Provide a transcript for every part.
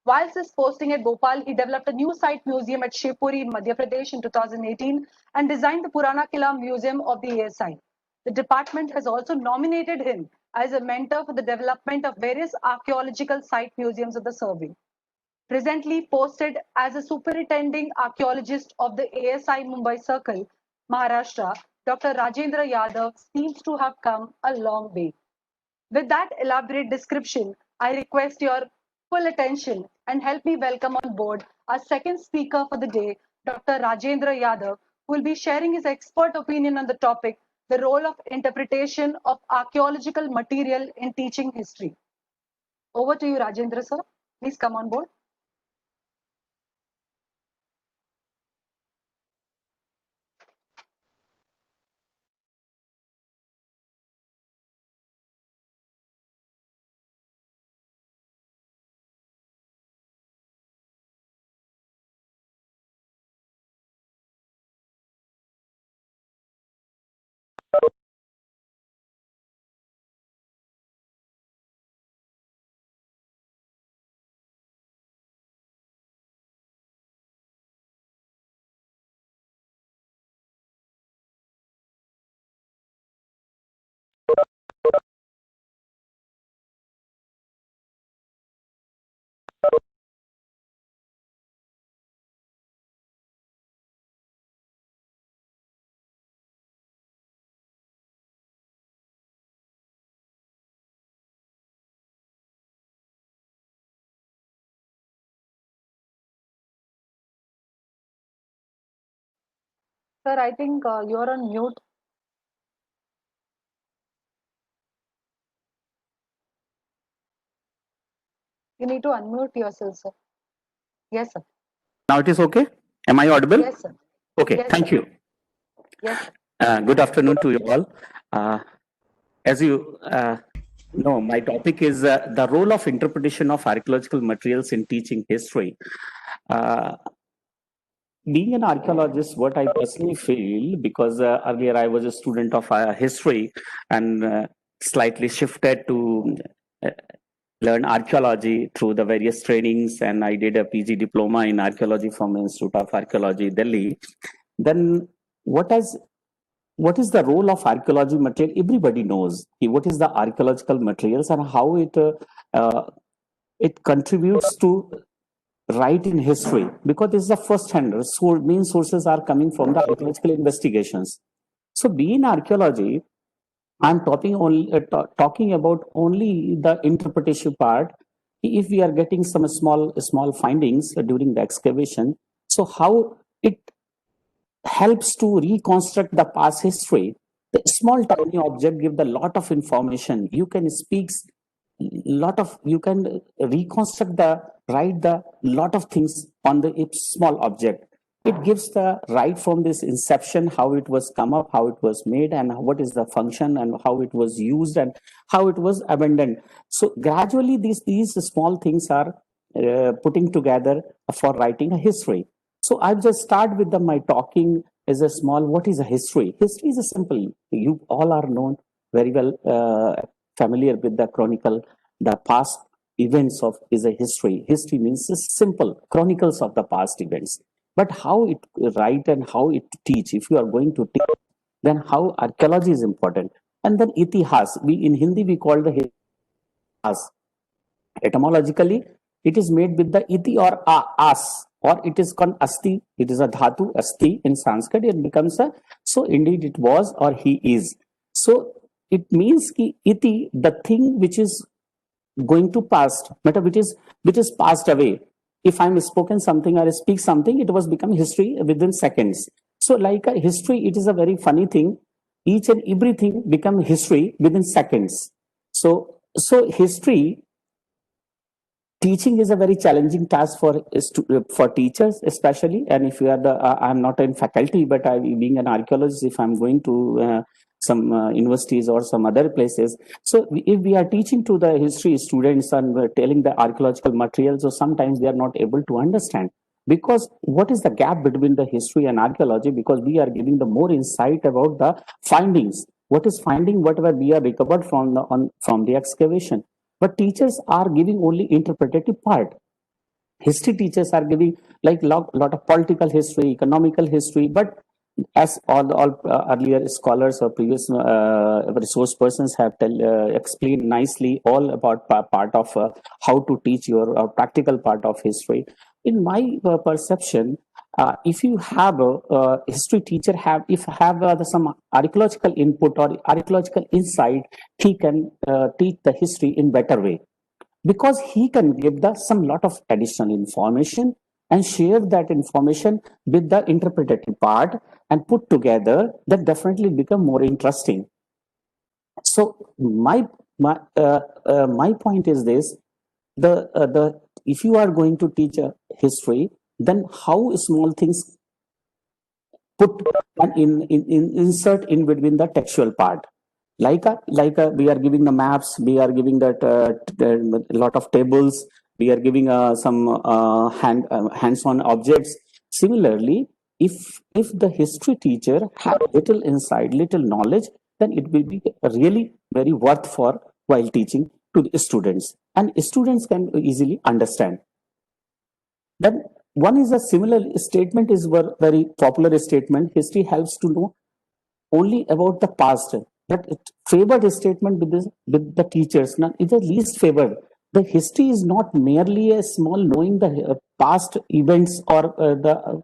Whilst his posting at Bhopal, he developed a new site museum at Shivpuri in Madhya Pradesh in 2018 and designed the Purana Kila Museum of the ASI. The department has also nominated him as a mentor for the development of various archaeological site museums of the survey. Presently posted as a superintending archaeologist of the ASI Mumbai Circle, Maharashtra, Dr. Rajendra Yadav seems to have come a long way. With that elaborate description, I request your full attention and help me welcome on board our second speaker for the day, Dr. Rajendra Yadav, who will be sharing his expert opinion on the topic, the role of interpretation of archaeological material in teaching history. Over to you, Rajendra sir. Please come on board. Sir, I think you're on mute. You need to unmute yourself, sir. Yes, sir. Now it is okay? Am I audible? Yes, sir. Okay, Yes, thank sir. you. Yes. Good afternoon to you all. As you know, my topic is the role of interpretation of archaeological materials in teaching history. Being an archaeologist, what I personally feel, because earlier I was a student of history and slightly shifted to learn archaeology through the various trainings, and I did a PG diploma in archaeology from Institute of Archaeology, Delhi. Then what is the role of archaeology material? Everybody knows what is the archaeological materials and how it contributes to write in history, because this is the first hand. So main sources are coming from the archaeological investigations. So being archaeology, I'm talking about only the interpretation part. If we are getting some small findings during the excavation, so how it helps to reconstruct the past history. The small tiny object gives a lot of information. You can you can reconstruct write the lot of things on the small object. It gives the right from this inception, how it was come up, how it was made, and what is the function, and how it was used, and how it was abandoned. So gradually these small things are putting together for writing a history. So I'll just start with my talking as a small, what is a history? History is a simple, you all are known very well, familiar with the chronicle, the past events of is a history. History means simple chronicles of the past events. But how it write and how it teach, if you are going to teach, then how archaeology is important. And then itihas, in Hindi we call the itihas. Etymologically, it is made with the iti or as, or it is called asti. It is a dhatu, asti in Sanskrit. It becomes a, so indeed it was or he is. So it means ki iti, the thing which is going to past, matter which is passed away. If I'm spoken something or I speak something, it was become history within seconds. So like a history, it is a very funny thing. Each and everything become history within seconds. So history teaching is a very challenging task for teachers, especially. And if you are I'm not in faculty, but being an archaeologist, if I'm going to some universities or some other places. So if we are teaching to the history students and we're telling the archaeological materials, so sometimes they are not able to understand. Because what is the gap between the history and archaeology? Because we are giving the more insight about the findings. What is finding? Whatever we are recovered from the excavation. But teachers are giving only interpretative part. history teachers are giving like lot of political history, economical history, but as all earlier scholars or previous resource persons have explained nicely all about part of how to teach your practical part of history. In my perception, if you have a history teacher if have some archaeological input or archaeological insight, he can teach the history in better way, because he can give some lot of additional information and share that information with the interpretative part and put together, that definitely become more interesting. So my point is this: the if you are going to teach a history, then how small things put in insert in between the textual part, we are giving the maps, we are giving that lot of tables, we are giving some hands-on objects. Similarly, if the history teacher have little insight, little knowledge, then it will be really very worth for while teaching to the students, and students can easily understand. Then one is a similar statement is very popular statement: history helps to know only about the past. But favored statement with the teachers now is the least favored. The history is not merely a small knowing the past events or the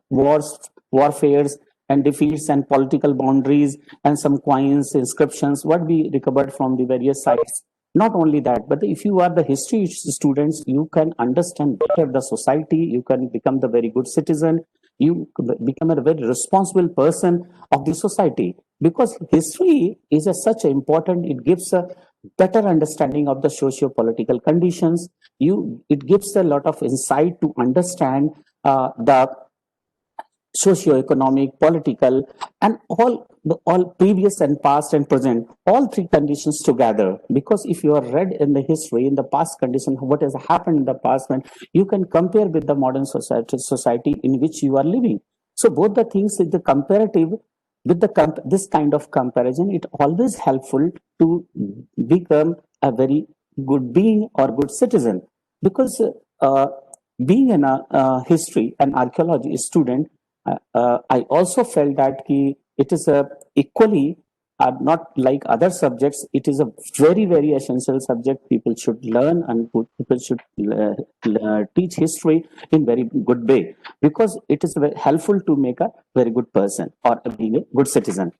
warfares and defeats and political boundaries and some coins, inscriptions, what we recovered from the various sites. Not only that, but if you are the history students, you can understand better the society, you can become the very good citizen, you become a very responsible person of the society, because history is such important. It gives a better understanding of the socio-political conditions. It gives a lot of insight to understand the socio-economic, political, and all previous and past and present, all three conditions together. Because if you are read in the history, in the past condition, what has happened in the past, when you can compare with the modern society in which you are living. So both the things is the comparative with this kind of comparison, it always helpful to become a very good being or good citizen. Because being in a history and archaeology student, I also felt that it is equally not like other subjects. It is a very, very essential subject. People should learn, and people should teach history in very good way, because it is very helpful to make a very good person or being a good citizen.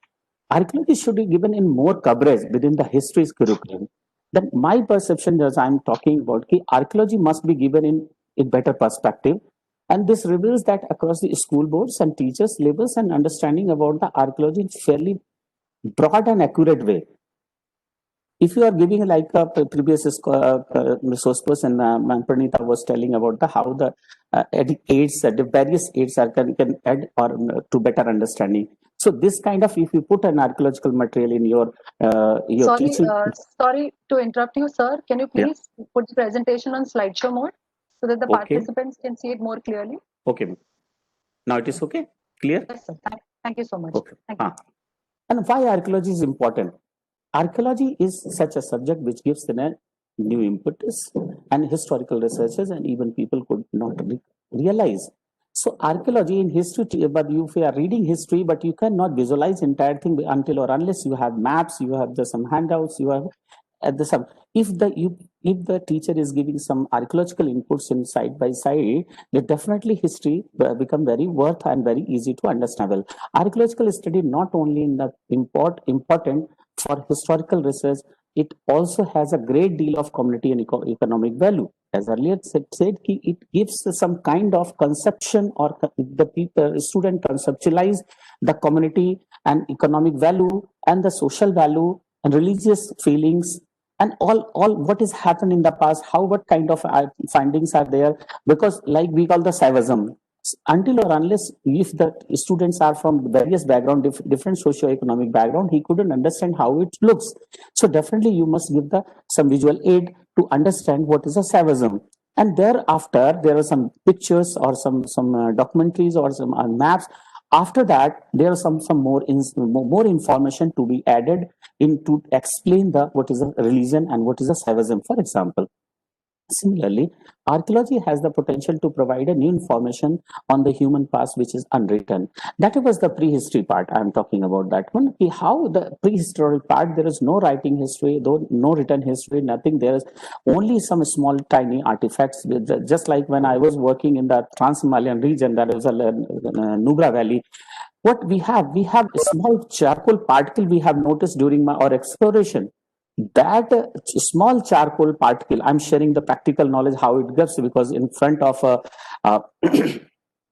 Archaeology should be given in more coverage within the history's curriculum. Then my perception, as I'm talking about, archaeology must be given in a better perspective. And this reveals that across the school boards and teachers' levels, and understanding about the archaeology in fairly broad and accurate way. If you are giving like a previous resource person, Pranita was telling about how the aids, the various aids can add or to better understanding. So this kind of, if you put an archaeological material in your teaching. Sorry to interrupt you, sir. Can you please put the presentation on slideshow mode so that the participants can see it more clearly? Okay. Now it is okay? Clear? Yes, sir. Thank you so much. Okay. Thank you. And why archaeology is important? Archaeology is such a subject which gives the new impetus, and historical researchers and even people could not realize. So archaeology in history, but you are reading history, but you cannot visualize entire thing until or unless you have maps, you have some handouts, you have at the sum. If the teacher is giving some archaeological inputs in side by side, then definitely history become very worth and very easy to understand. Archaeological study not only in the important for historical research, it also has a great deal of community and economic value. As earlier said, it gives some kind of conception, or the student conceptualize the community and economic value and the social value and religious feelings and all what has happened in the past, what kind of findings are there. Because like we call the savagism, until or unless if the students are from various background, different socio-economic background, he couldn't understand how it looks. So definitely you must give some visual aid to understand what is a savagism. And thereafter there are some pictures or some documentaries or some maps. After that, there are some more information to be added in to explain what is a religion and what is a savagism, for example. Similarly, archaeology has the potential to provide a new information on the human past which is unwritten. That was the prehistory part. I'm talking about that one. How the prehistoric part, there is no writing history, though no written history, nothing. There is only some small tiny artifacts. Just like when I was working in the Trans-Himalayan region, that was a Nubra Valley. What we have a small charcoal particle we have noticed during our exploration. That small charcoal particle, I'm sharing the practical knowledge how it gets, because in front of there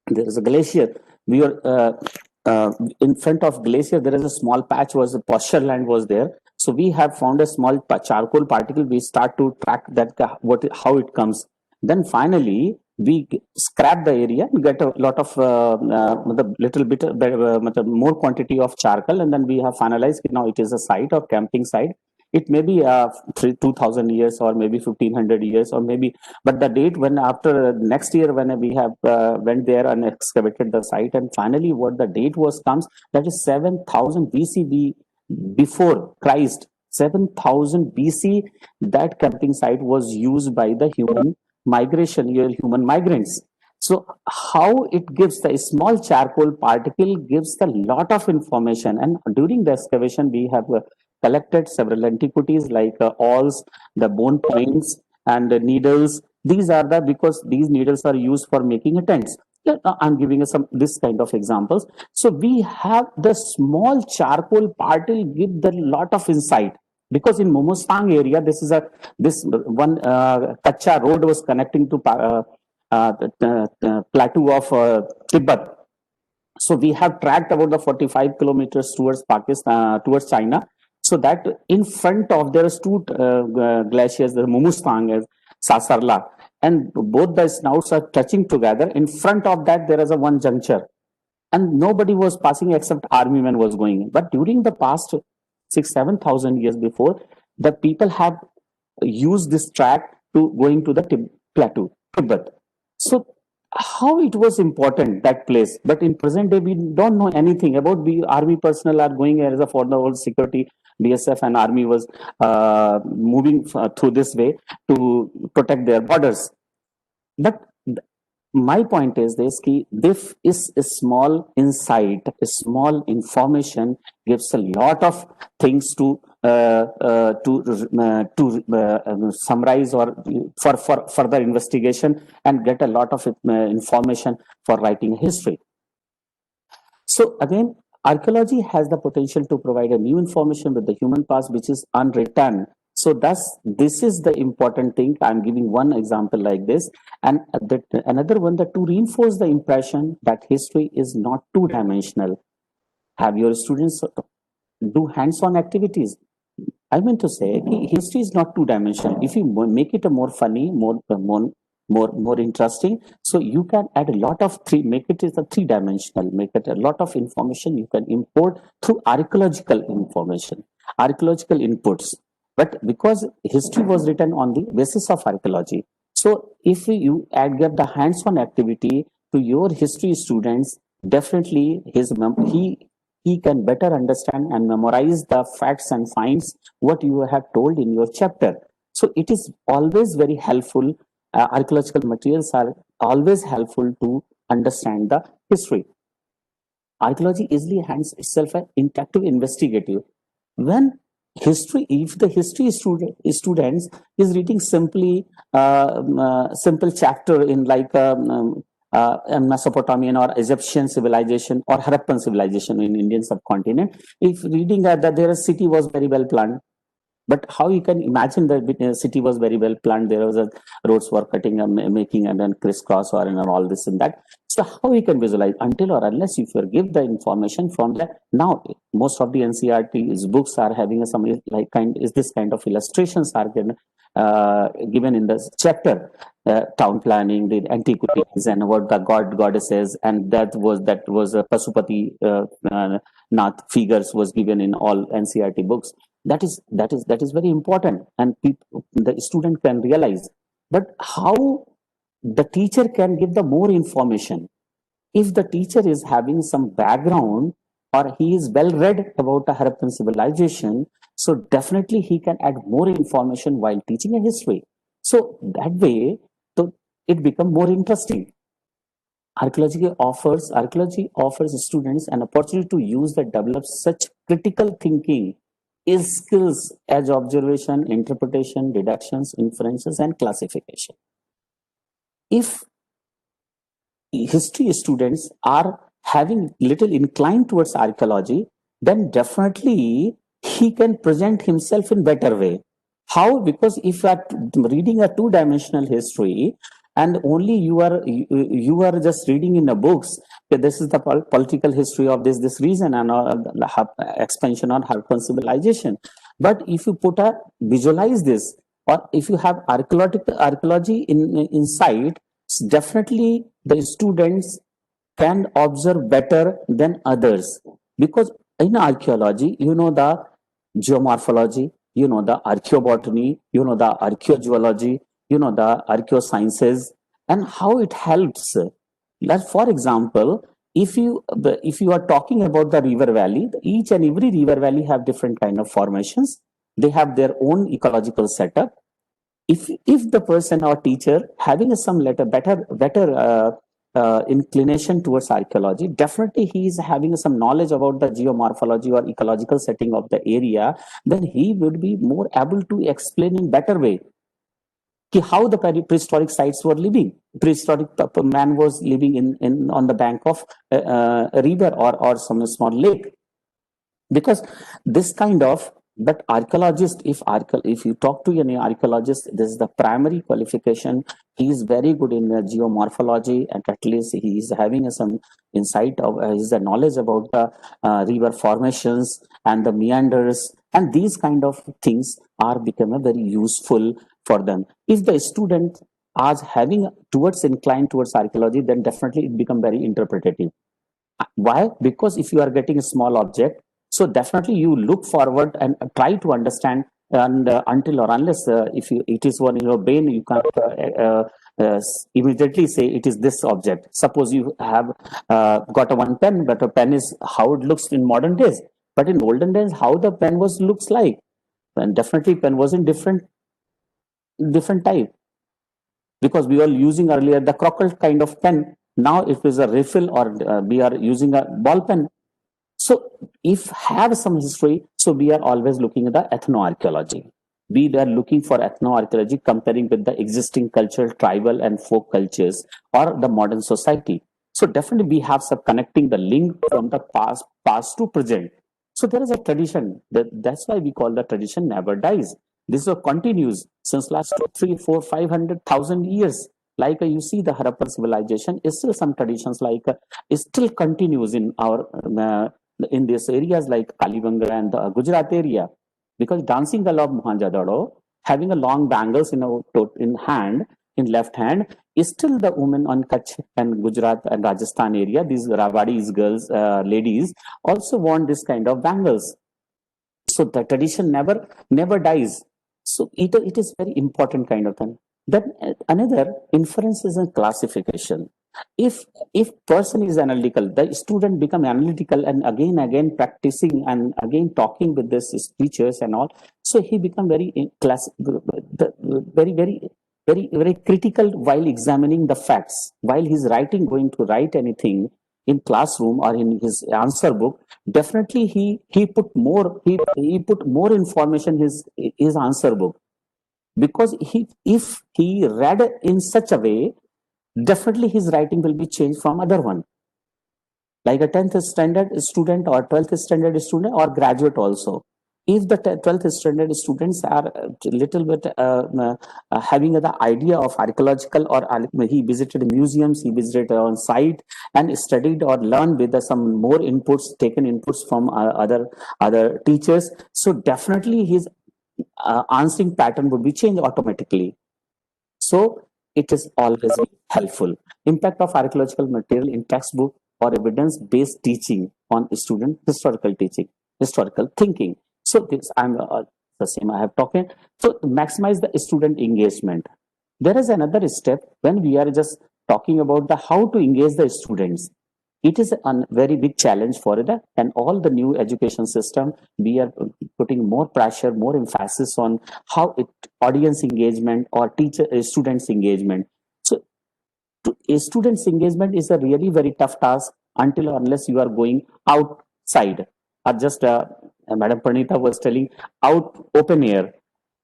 is a glacier. We were in front of glacier, there is a small patch, was a pasture land was there. So we have found a small charcoal particle. We start to track that how it comes. Then finally we scrap the area and get a lot of little bit more quantity of charcoal, and then we have finalized now it is a site or camping site. It may be 2000 years or maybe 1500 years or maybe, but the date when after next year when we have went there and excavated the site, and finally what the date was comes, that is 7000 BC, before Christ. 7000 BC, that camping site was used by the human migration, your human migrants. So how it gives, the small charcoal particle gives a lot of information. And during the excavation we have collected several antiquities like awls, the bone points, and the needles. These are the, because these needles are used for making tents. I'm giving some this kind of examples. So we have the small charcoal particle give the lot of insight, because in Momostang area, this one Kacha road was connecting to the plateau of Tibet. So we have tracked about the 45 kilometers towards Pakistan, towards China. So that in front of there is two glaciers, the Mumustang and Sasarla, and both the snouts are touching together. In front of that there is a one juncture, and nobody was passing except army men was going in. But during the past 6,000-7,000 years before, the people have used this track to going to the plateau, Tibet. So how it was important, that place, but in present day we don't know anything about. We army personnel are going as a for the whole security, BSF and army was moving through this way to protect their borders. But my point is this is a small insight, a small information gives a lot of things to summarize or for further investigation, and get a lot of information for writing history. So again, archaeology has the potential to provide a new information with the human past which is unwritten. So thus, this is the important thing. I'm giving one example like this, and another one, that to reinforce the impression that history is not two-dimensional. Have your students do hands-on activities. I meant to say, history is not two-dimensional. If you make it a more funny, more interesting, so you can add a lot of make it is a three-dimensional, make it a lot of information you can import through archaeological information, archaeological inputs. But because history was written on the basis of archaeology, so if you get the hands-on activity to your history students, definitely he can better understand and memorize the facts and finds what you have told in your chapter. So it is always very helpful. Archaeological materials are always helpful to understand the history. Archaeology easily hands itself an interactive investigative. When history, if the history students is reading simply simple chapter in like Mesopotamian or Egyptian civilization or Harappan civilization in Indian subcontinent, if reading that their city was very well planned, but how you can imagine that the city was very well planned, there was a roads were cutting and making and then crisscross or and all this and that. So how we can visualize until or unless you give the information from that. Now most of the NCERT books are having some like this kind of illustrations are given in the chapter, town planning, the antiquities, and what the goddesses, and that was a Pasupati Nath figures was given in all NCERT books. That is very important, and the student can realize. But how the teacher can give the more information? If the teacher is having some background or he is well read about the Harappan civilization, so definitely he can add more information while teaching a history. So that way, so it become more interesting. Archaeology offers students an opportunity to use and develop such critical thinking is skills as observation, interpretation, deductions, inferences, and classification. If history students are having little inclined towards archaeology, then definitely he can present himself in better way. How? Because if you are reading a two-dimensional history and only you are just reading in the books that this is the political history of this region and expansion on Harappan civilization. But if you visualize this, or if you have archaeology inside, definitely the students can observe better than others, because in archaeology, you know the geomorphology, you know the archaeobotany, you know the archaeogeology, you know the archaeosciences, and how it helps. Like for example, if you are talking about the river valley, each and every river valley have different kind of formations. They have their own ecological setup. If the person or teacher having some better inclination towards archaeology, definitely he is having some knowledge about the geomorphology or ecological setting of the area, then he would be more able to explain in better way how the prehistoric sites were living. Prehistoric man was living in on the bank of a river or some small lake, because this kind of, but archaeologist, if you talk to any archaeologist, this is the primary qualification. He is very good in geomorphology, and at least he is having some insight of his knowledge about the river formations and the meanders, and these kind of things are become very useful for them. If the student is having towards inclined towards archaeology, then definitely it become very interpretative. Why? Because if you are getting a small object, so definitely you look forward and try to understand, and until or unless if it is one in your brain, you can't immediately say it is this object. Suppose you have got a one pen, but a pen is how it looks in modern days, but in olden days how the pen was looks like, and definitely pen was in different type, because we were using earlier the crockle kind of pen. Now it is a refill, or we are using a ball pen. So if have some history, so we are always looking at the ethnoarchaeology. We are looking for ethnoarchaeology comparing with the existing cultural, tribal and folk cultures or the modern society. So definitely we have some connecting the link from the past to present. So there is a tradition that's why we call the tradition never dies. This is continues since last 2, 3, 4, 500,000 years. Like you see the Harappan civilization is still some traditions like it still continues in our in these areas like Kalibanga and the Gujarat area, because dancing girl of Mohenjo-daro having a long bangles in hand, in left hand, is still the women on Kutch and Gujarat and Rajasthan area. These Rawadis girls, ladies also want this kind of bangles. So the tradition never dies. So it is very important kind of thing. Then another inference is a classification. If person is analytical, the student become analytical and again practicing and again talking with this teachers and all, so he become very very critical while examining the facts. While he's going to write anything in classroom or in his answer book, definitely he put more information in his answer book, because if he read in such a way, definitely his writing will be changed from other one. Like a 10th standard student or 12th standard student or graduate also. If the 12th standard students are a little bit having the idea of archaeological, or he visited museums, he visited on site and studied or learned with some more inputs, taken inputs from other teachers. So definitely his answering pattern would be changed automatically. So it is always helpful. Impact of archaeological material in textbook or evidence-based teaching on student historical teaching, historical thinking. So this I'm the same I have talked. So maximize the student engagement. There is another step when we are just talking about the how to engage the students. it is a very big challenge for the and all the new education system. We are putting more pressure, more emphasis on how it audience engagement or teacher students engagement. So a student's engagement is a really very tough task until or unless you are going outside or just Madam Pranita was telling out open air.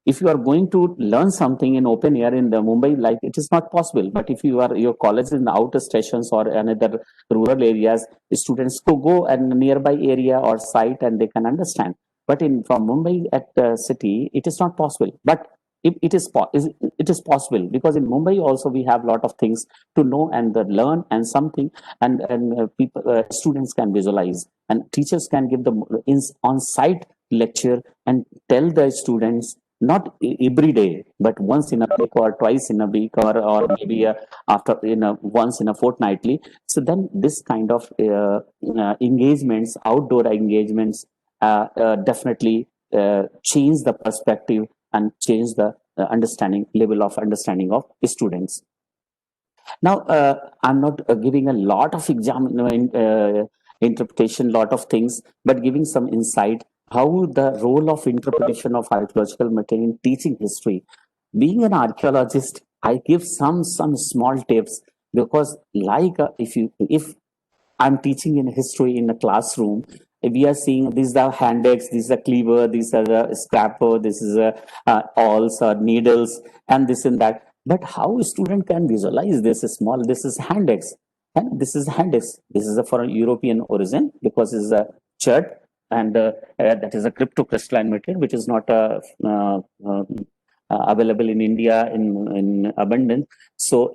If you are going to learn something in open air in the Mumbai, like it is not possible. But if you are your college is in the outer stations or another rural areas, students to go and nearby area or site and they can understand. But in from Mumbai at the city, it is not possible. But it is possible because in Mumbai also we have a lot of things to know and learn and something and people students can visualize and teachers can give them on site lecture and tell the students not every day but once in a week or twice in a week or maybe after once in a fortnightly. So then this kind of engagements, outdoor engagements, definitely change the perspective and change the understanding level of understanding of students. Now, I'm not giving a lot of interpretation, lot of things, but giving some insight how the role of interpretation of archaeological material in teaching history. Being an archaeologist, I give some small tips because, like, if I'm teaching in history in a classroom, we are seeing these are hand axe, these are cleaver, these are the scraper, this is awls or needles, and this and that. But how a student can visualize this is small? This is hand axe, and this is hand axe. This is for a European origin because it's a chert, and that is a cryptocrystalline material, which is not available in India in abundance. So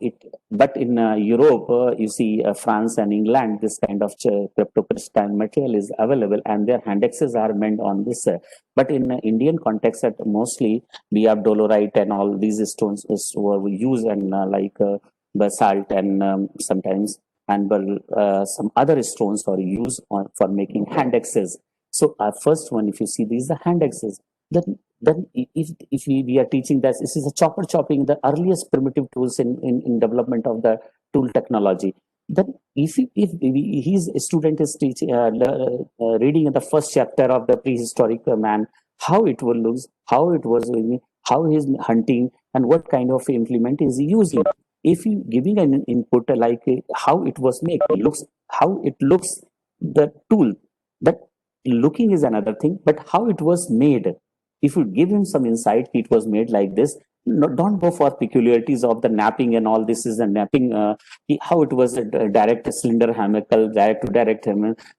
but in Europe, you see France and England, this kind of cryptocrystalline material is available, and their hand axes are meant on this. But in Indian context, mostly we have dolerite and all these stones were used and like basalt and sometimes and some other stones are used for making hand axes. So first one, if you see these are hand axes, then if we are teaching that this is a chopper chopping, the earliest primitive tools in development of the tool technology, then if his student is teaching reading the first chapter of the prehistoric man, how it will look, how it was, how he's hunting and what kind of implement is he using. If you giving an input like how it was made, looks how it looks, the tool, that looking is another thing, but how it was made. If you give him some insight, it was made like this. No, don't go for peculiarities of the napping and all. This is a napping, how it was a direct cylinder hemical, direct to direct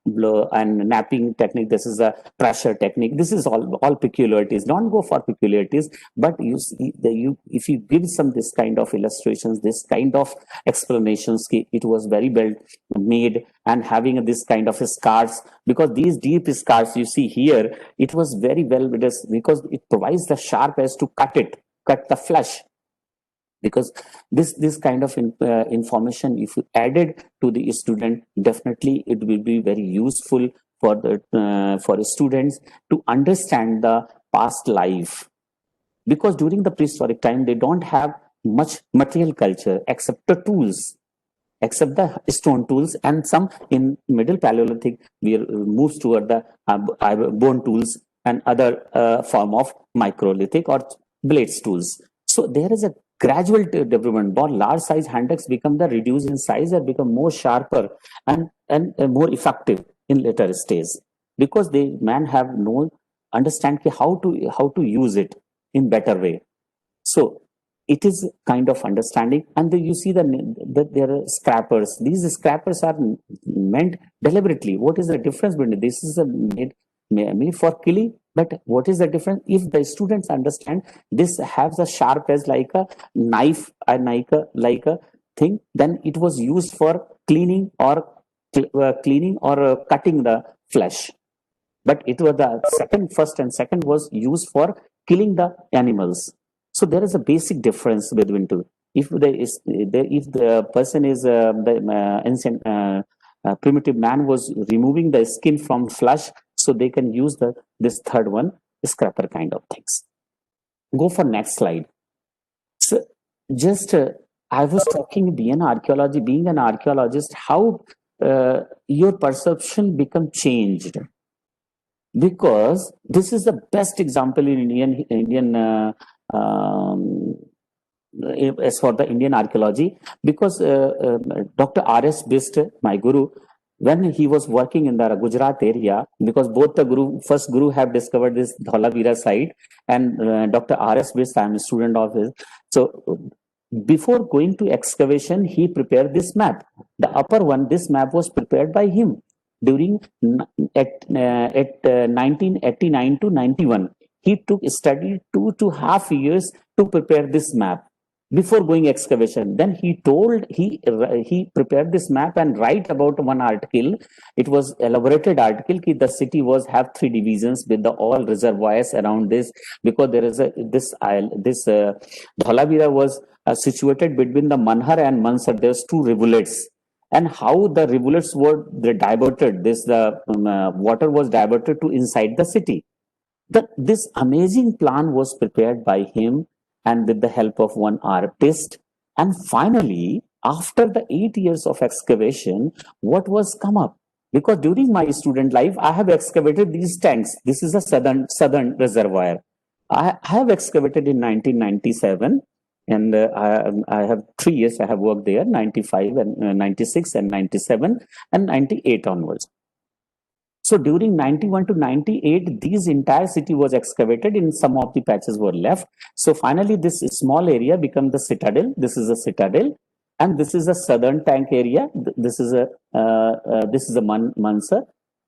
blow and napping technique. This is a pressure technique. This is all peculiarities. Don't go for peculiarities, but you see if you give some this kind of illustrations, this kind of explanations, it was very well made and having this kind of scars, because these deep scars you see here, it was very well because it provides the sharp edge to cut the flesh, because this kind of information, if you added to the student, definitely it will be very useful for the for students to understand the past life, because during the prehistoric time they don't have much material culture except the tools, except the stone tools, and some in middle Paleolithic we moves toward the bone tools and other form of microlithic or blades tools. So there is a gradual development. More large size hand axe become the reduce in size and become more sharper and more effective in later stage, because the man have no understand how to use it in better way. So it is kind of understanding, and you see that there are scrappers. These scrappers are meant deliberately. What is the difference between this? Is made for killing, but what is the difference? If the students understand this has a sharp edge like a knife, like a thing, then it was used for cleaning or cutting the flesh. But it was first and second was used for killing the animals. So there is a basic difference between two. If the person is the ancient primitive man was removing the skin from flesh, so they can use this third one, scrapper kind of things. Go for next slide. So just I was talking being an archaeologist, how your perception become changed, because this is the best example in Indian as for the Indian archaeology, because Dr. R.S. Bist, my guru, when he was working in the Gujarat area, because both the first guru have discovered this Dholavira site, and Dr. R.S. Bist, I am a student of his. So before going to excavation, he prepared this map. The upper one, this map was prepared by him during 1989 to 91. He studied 2.5 years to prepare this map before going excavation. Then he prepared this map and write about one article. It was elaborated article ki the city have 3 divisions with the all reservoirs around this, because there is this Dholavira was situated between the Manhar and Mansar. There's 2 rivulets, and how the rivulets were diverted. Water was diverted to inside the city. This amazing plan was prepared by him, and with the help of one artist. And finally, after the 8 years of excavation, what was come up? Because during my student life, I have excavated these tanks. This is a southern reservoir. I have excavated in 1997, and I have 3 years I have worked there, 95 and 96 and 97 and 98 onwards. So during 91 to 98, this entire city was excavated, and some of the patches were left. So finally, this small area became the citadel. This is a citadel, and this is a southern tank area. This is a Mansar,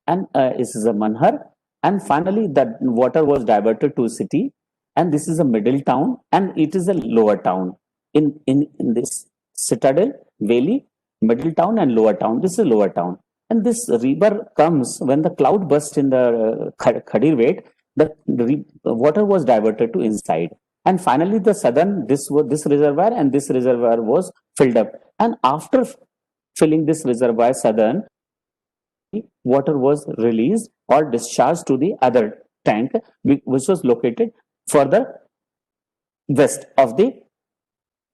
and this is a Manhar. And finally, the water was diverted to city, and this is a middle town, and it is a lower town. In this citadel, valley, middle town, and lower town. This is lower town. And this river comes when the cloud burst in the Khadirwet, the water was diverted to inside. And finally, the southern, this reservoir and this reservoir was filled up. And after filling this reservoir southern, water was released or discharged to the other tank, which was located further west of the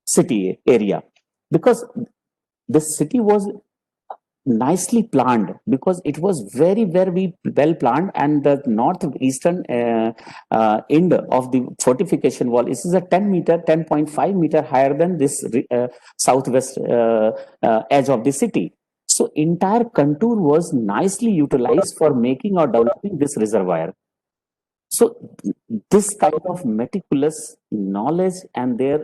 city area. Because the city was nicely planned, because it was very well planned, and the northeastern end of the fortification wall, this is a 10.5 meter higher than this southwest edge of the city. So entire contour was nicely utilized for making or developing this reservoir. So this kind of meticulous knowledge, and they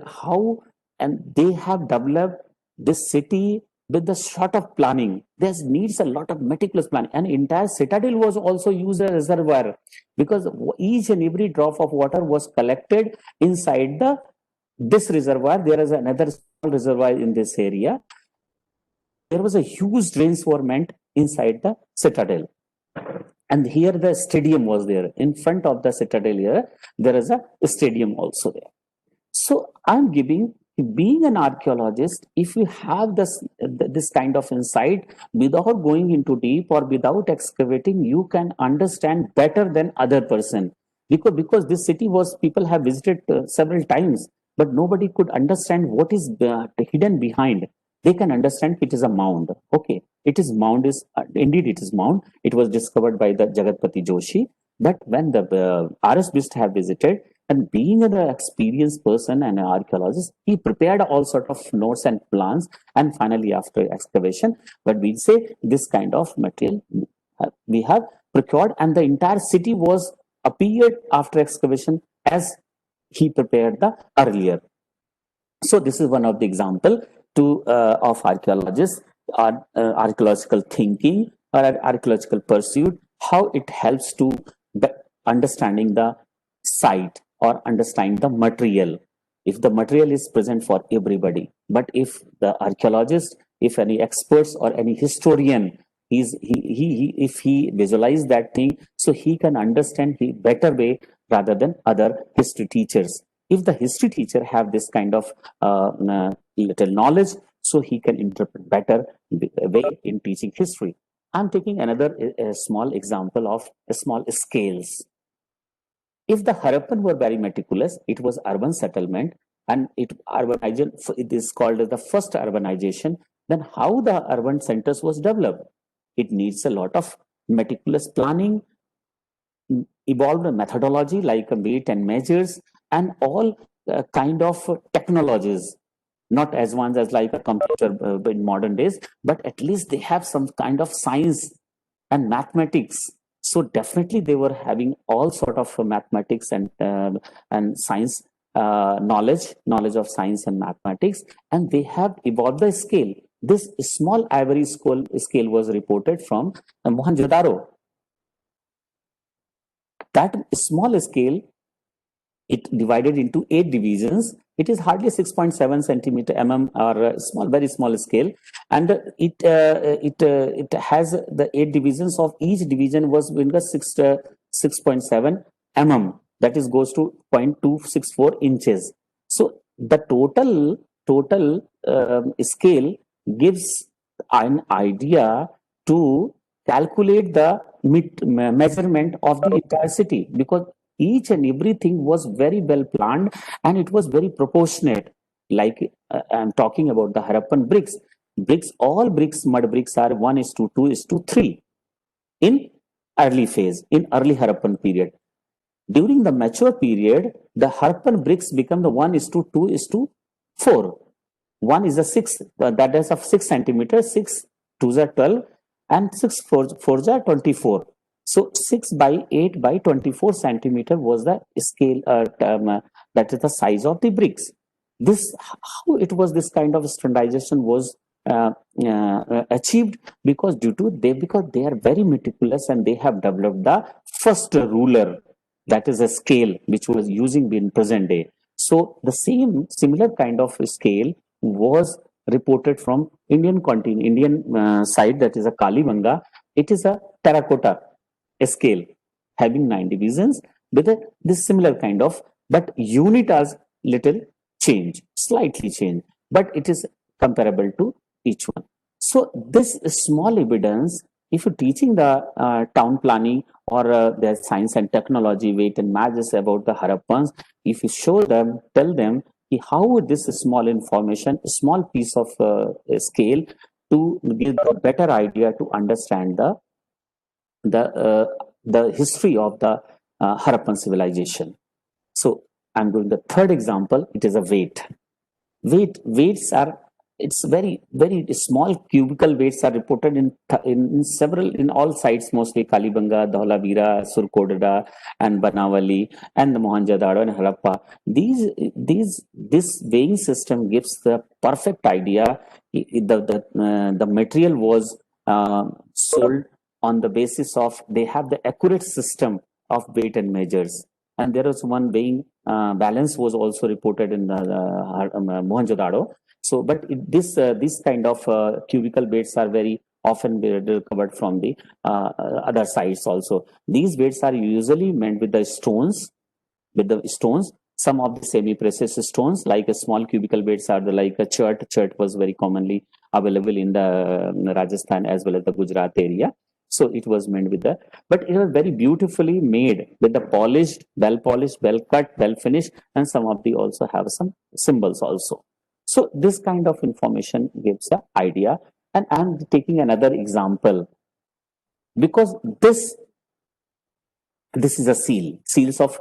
have developed this city with the sort of planning. There needs a lot of meticulous planning. And entire citadel was also used as a reservoir, because each and every drop of water was collected inside this reservoir. There is another small reservoir in this area. There was a huge drains were meant inside the citadel. And here the stadium was there. In front of the citadel here, there is a stadium also there. So I'm being an archaeologist, if you have this kind of insight, without going into deep or without excavating, you can understand better than other person. Because this city people have visited several times, but nobody could understand what is hidden behind. They can understand it is a mound. Okay, indeed it is mound. It was discovered by the Jagatpati Joshi. But when the R.S. Bist have visited, and being an experienced person and an archaeologist, he prepared all sort of notes and plans. And finally, after excavation, but we say this kind of material we have procured, and the entire city was appeared after excavation as he prepared the earlier. So this is one of the example of archaeologists, archaeological thinking or archaeological pursuit, how it helps to understanding the site or understand the material. If the material is present for everybody, but if the archaeologist, if any experts or any historian, if he visualize that thing, so he can understand the better way rather than other history teachers. If the history teacher have this kind of little knowledge, so he can interpret better way in teaching history. I'm taking another small example of small scales. If the Harappan were very meticulous, it was urban settlement, and it is called as the first urbanization. then how the urban centers was developed? It needs a lot of meticulous planning, evolved methodology like weight and measures, and all kind of technologies, not as ones as like a computer in modern days, but at least they have some kind of science and mathematics. So definitely they were having all sort of mathematics and science knowledge of science and mathematics, and they have evolved the scale. This small ivory scale was reported from Mohenjo-daro. That small scale, it divided into 8 divisions. It is hardly 6.7 centimeter or a small, very small scale, and it has the 8 divisions. Of each division was in the 6.7 that is goes to 0.264 inches. So the total scale gives an idea to calculate the measurement of the entire city, because each and everything was very well planned and it was very proportionate. Like I'm talking about the Harappan bricks. All bricks, mud bricks are 1:2:3 in early phase, in early Harappan period. During the mature period, the Harappan bricks become the 1:2:4. One is a 6, that is of 6 centimeters, 6 2s are 12, and 6 4s are 24. So 6 by 8 by 24 centimeter was the scale, that is the size of the bricks. This, how it was, this kind of standardization was achieved, because because they are very meticulous and they have developed the first ruler, that is a scale which was using in present day. So the similar kind of scale was reported from Indian side, that is a Kalibanga. It is a terracotta scale having 9 divisions with this similar kind of, but unit as little slightly change, but it is comparable to each one. So this small evidence, if you're teaching the town planning or the science and technology weight and measures about the Harappans, if you show them, tell them how this small information, small piece of scale, to give a better idea to understand the history of the Harappan civilization. So I'm going to the third example. It is a weight. Weights are, it's very small cubical weights are reported in all sites, mostly Kalibanga, Dholavira, Surkodada, and Banavali, and the Mohenjo-daro and Harappa. This weighing system gives the perfect idea. The material was sold on the basis of, they have the accurate system of weight and measures. And there was one weighing balance was also reported in the Mohenjo-daro. So, but this kind of cubical weights are very often recovered from the other sites also. These weights are usually meant with the stones. Some of the semi-precious stones, like a small cubical weights, are like a chert. Chert was very commonly available in the Rajasthan as well as the Gujarat area. So it was made with but it was very beautifully made with the well cut, well finished, and some of the also have some symbols also. So this kind of information gives the idea. And I'm taking another example, because this is a seals of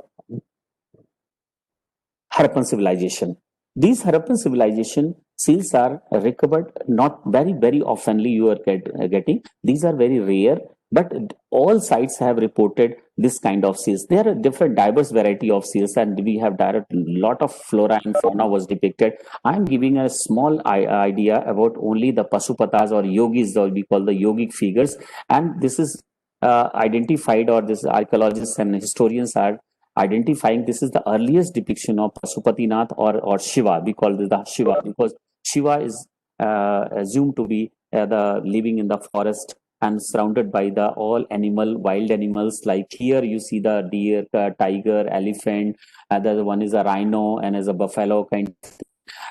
Harappan civilization. These Harappan civilization seals are recovered not very oftenly. You are getting, these are very rare, but all sites have reported this kind of seals. There are different diverse variety of seals, and we have direct lot of flora and fauna was depicted. I'm giving a small idea about only the Pasupatas or yogis, or we call the yogic figures, and this is identified, or this archaeologists and historians are identifying this is the earliest depiction of Pasupatinath or Shiva. We call this the Shiva because Shiva is assumed to be the living in the forest and surrounded by the all wild animals. Like here you see the deer, tiger, elephant, the other one is a rhino and as a buffalo kind.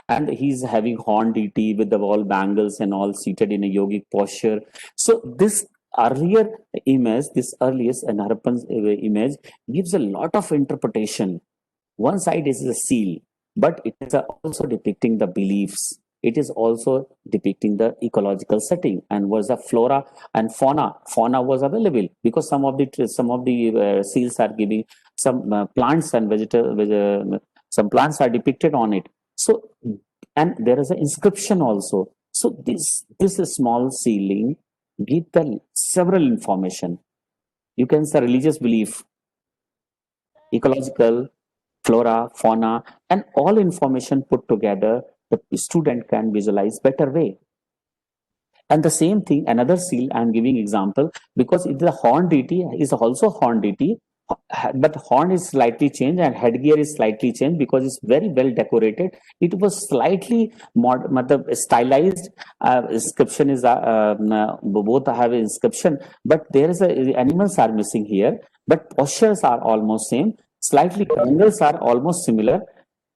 And he's having horn deity with the all bangles and all seated in a yogic posture. So this earlier image, this earliest and Harappan image gives a lot of interpretation. One side is a seal, but it is also depicting the beliefs, it is also depicting the ecological setting and was the flora and fauna. Fauna was available because some of the seals are giving some plants and some plants are depicted on it. So, and there is an inscription also. So this small sealing give the several information. You can say religious belief, ecological, flora, fauna, and all information put together, the student can visualize better way. And the same thing, another seal I'm giving example because it is a horn deity is also horn deity, but horn is slightly changed and headgear is slightly changed because it's very well decorated. It was slightly stylized. Inscription is both have inscription, but there is animals are missing here, but postures are almost same. Slightly angles are almost similar,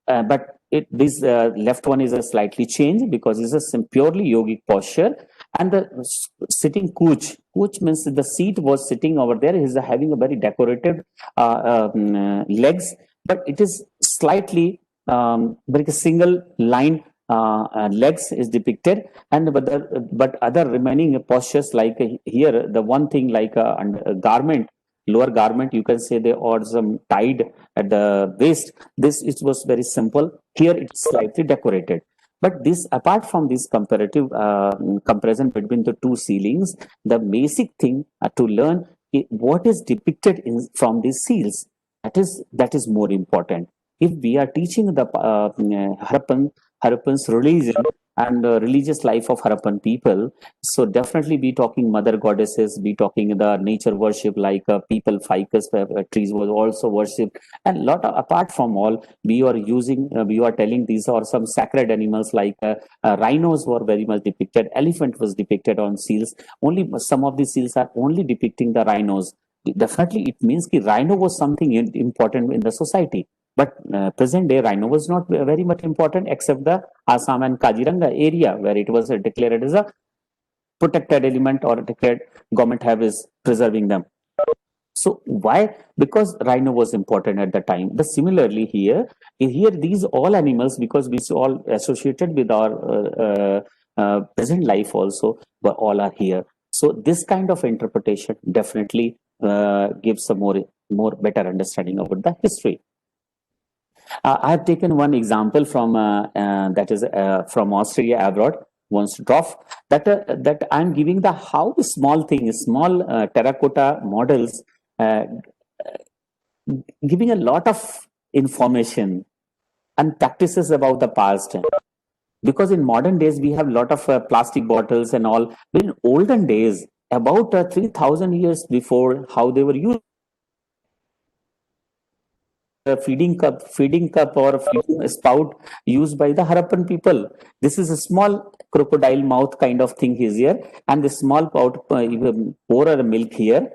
but this left one is a slightly changed because it's a purely yogic posture. And the sitting couch means the seat was sitting over there. He's having a very decorated legs, but it is slightly like a single line legs is depicted, and but other remaining postures like here the one thing like a garment, lower garment, you can say they or some tied at the waist. This it was very simple. Here it's slightly decorated. But this, apart from this comparative comparison between the two ceilings, the basic thing to learn is what is depicted from these seals. That is more important. If we are teaching the Harappan's religion and religious life of Harappan people, so definitely be talking mother goddesses, be talking the nature worship like people ficus trees was also worshipped, and apart from all we are using we are telling these are some sacred animals like rhinos were very much depicted, elephant was depicted on seals. Only some of the seals are only depicting the rhinos. Definitely it means that rhino was something important in the society, but present day rhino was not very much important except the Assam and Kaziranga area where it was declared as a protected element or declared government is preserving them. So why? Because rhino was important at the time. But similarly here these all animals, because we all associated with our present life also, but all are here. So this kind of interpretation definitely gives a more better understanding about the history. I have taken one example from that is from Australia abroad, Wonsdorf, that I'm giving the how small terracotta models giving a lot of information and practices about the past. Because in modern days we have a lot of plastic bottles and all, but in olden days, about 3,000 years before, how they were used. Feeding cup or feeding spout used by the Harappan people. This is a small crocodile mouth kind of thing is here, and the small spout pour a milk here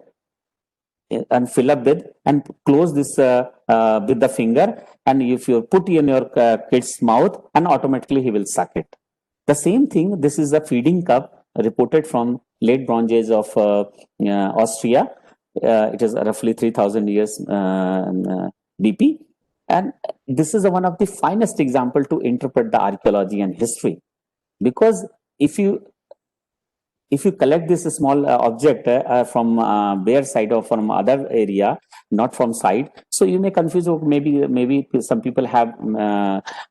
and fill up with and close this with the finger, and if you put in your kid's mouth, and automatically he will suck it. The same thing, this is a feeding cup reported from late Bronze Age of Austria. It is roughly 3,000 years BP, and this is one of the finest example to interpret the archaeology and history, because if you collect this small object from bare side or from other area, not from side, so you may confuse, maybe some people have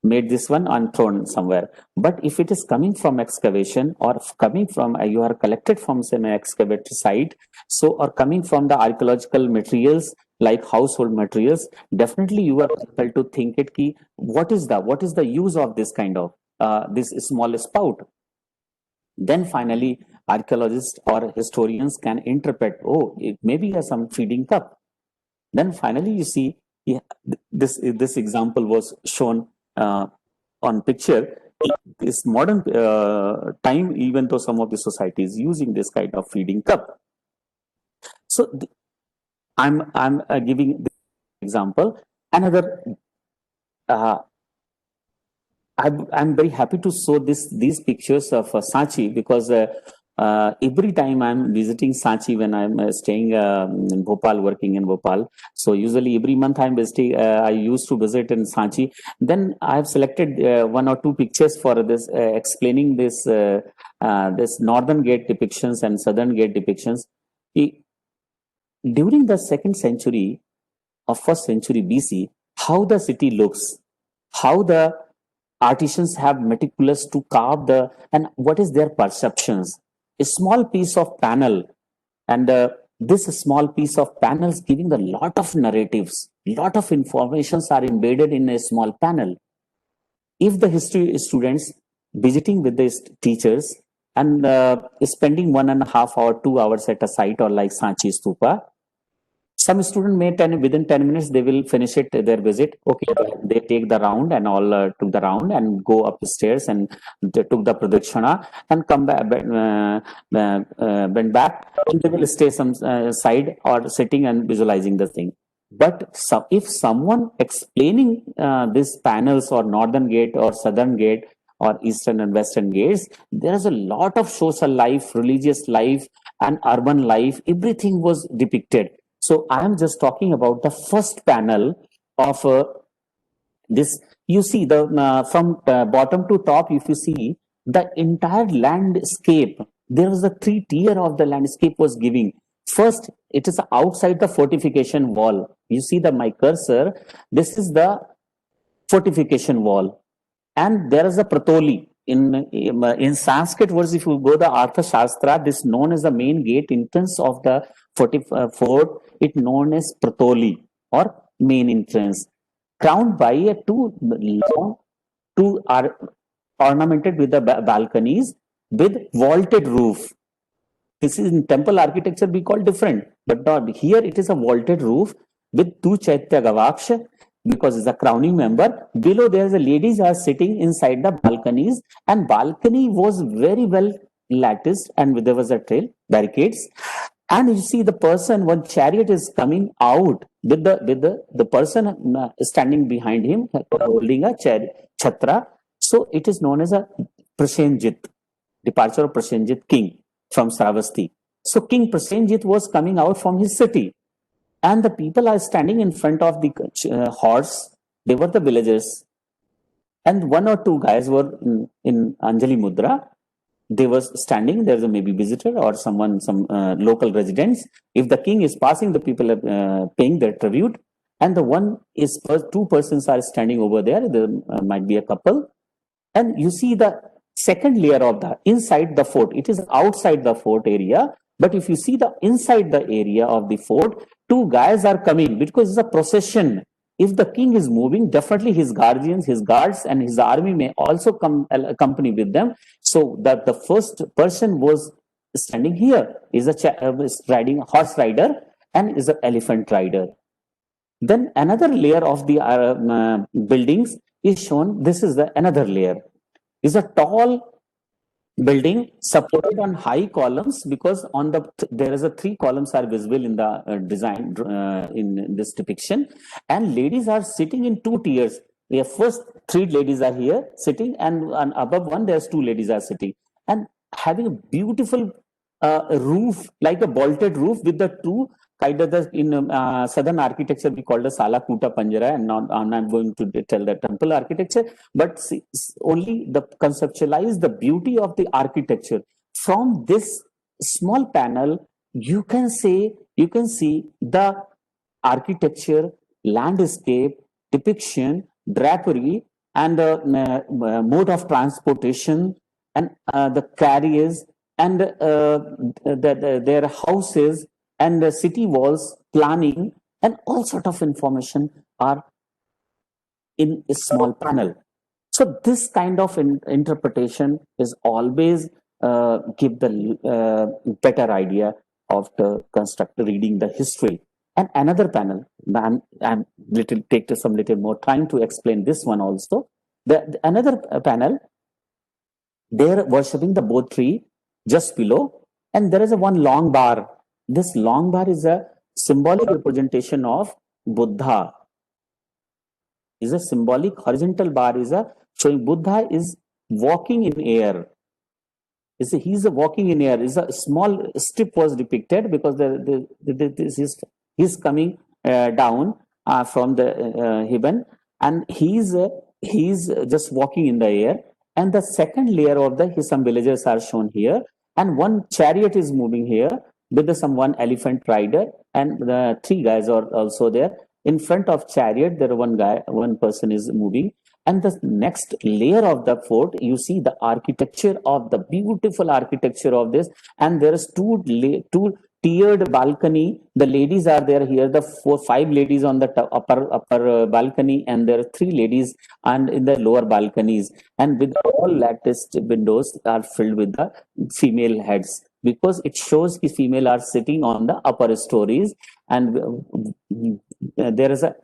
made this one and thrown somewhere. But if it is coming from excavation or coming from you are collected from some excavated site, so or coming from the archaeological materials like household materials, definitely you are able to think it ki what is the use of this kind of this small spout. Then finally archaeologists or historians can interpret, oh, it maybe some feeding cup. Then finally you see, yeah, this example was shown on picture. This modern time, even though some of the societies using this kind of feeding cup. So I'm giving this example. Another, I'm very happy to show these pictures of Sanchi, because every time I'm visiting Sanchi when I'm staying in Bhopal, working in Bhopal. So usually every month I'm visiting, I used to visit in Sanchi. Then I've selected one or two pictures for this, explaining this Northern Gate depictions and Southern Gate depictions. During the 2nd century or 1st century BC, how the city looks, how the artisans have meticulous to carve and what is their perceptions. A small piece of panel, and this small piece of panels giving a lot of narratives, lot of informations are embedded in a small panel. If the history students visiting with the teachers and spending 1.5 or 2 hours at a site or like Sanchi Stupa, some student may within 10 minutes they will finish it their visit. Okay, they take the round and all took the round and go up the stairs and they took the pradakshina and come back, went back, and they will stay some side or sitting and visualizing the thing. But if someone explaining these panels or Northern Gate or Southern Gate or Eastern and Western gates, there is a lot of social life, religious life, and urban life. Everything was depicted. So I am just talking about the first panel of this. You see the from bottom to top, if you see the entire landscape, there was a 3 tier of the landscape was giving. First, it is outside the fortification wall. You see my cursor. This is the fortification wall, and there is a pratoli. In Sanskrit words, if you go the Artha Shastra, this known as the main gate entrance of the fort, it known as pratoli or main entrance, crowned by a two are ornamented with the balconies with vaulted roof. This is in temple architecture we call different, but not here. It is a vaulted roof with 2 Chaitya Gavaksha, because it's a crowning member. Below there's a ladies are sitting inside the balconies, and balcony was very well latticed, and there was a trail barricades. And you see the person, one chariot is coming out with the person standing behind him holding a chhatra. So it is known as a Prasenjit, departure of Prasenjit king from Sravasti. So King Prasenjit was coming out from his city, and the people are standing in front of the horse. They were the villagers, and 1 or 2 guys were in Anjali Mudra. They were standing. There's a maybe visitor or someone, some local residents. If the king is passing, the people are paying their tribute, and the one is 2 persons are standing over there. There might be a couple, and you see the second layer of the inside the fort. It is outside the fort area, but if you see the inside the area of the fort, 2 guys are coming because it's a procession. If the king is moving, definitely his guardians, his guards, and his army may also come accompany with them. So that the first person was standing here is is riding a horse rider and is an elephant rider. Then another layer of the buildings is shown. This is another layer. Is a tall building supported on high columns, because on there is a 3 columns are visible in the design in this depiction, and ladies are sitting in 2 tiers. The first 3 ladies are here sitting, and above one there's 2 ladies are sitting, and having a beautiful roof, like a vaulted roof with the 2 kind of in southern architecture we call the Sala Kuta Panjara, and I'm not going to tell the temple architecture, but see, only the conceptualize the beauty of the architecture. From this small panel, you can see the architecture, landscape, depiction, drapery, and mode of transportation, and the carriers, and their houses, and the city walls, planning, and all sort of information are in a small panel. So this kind of interpretation is always give the better idea of the reading the history. And another panel, I'm take some little more time to explain this one also. Another panel, they're worshipping the Bodh tree just below, and there is a one long bar. This long bar is a symbolic representation of Buddha. Is a symbolic horizontal bar is a showing Buddha is walking in air. You see, he's walking in air. Is a small strip was depicted because he's coming down from the heaven, and he's just walking in the air. And the second layer of some villagers are shown here, and one chariot is moving here with some one elephant rider, and the three guys are also there. In front of chariot, there one person is moving. And the next layer of the fort, you see the architecture of the beautiful architecture of this, and there is two tiered balcony. The ladies are there here, the 5 ladies on the upper balcony, and there are 3 ladies and in the lower balconies, and with all latticed windows are filled with the female heads, because it shows the female are sitting on the upper stories, and there is a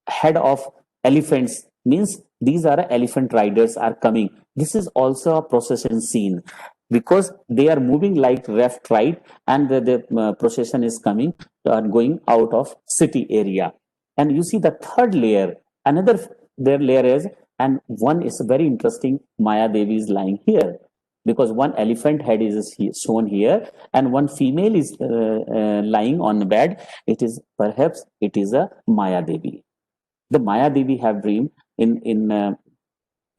head of elephants, means these are elephant riders are coming. This is also a procession scene, because they are moving like left, right, and the procession is coming going out of city area. And you see the third layer, another their layer is, and one is very interesting. Maya Devi is lying here, because one elephant head is shown here, and one female is lying on the bed. Perhaps it is a Maya Devi. The Maya Devi have dreamed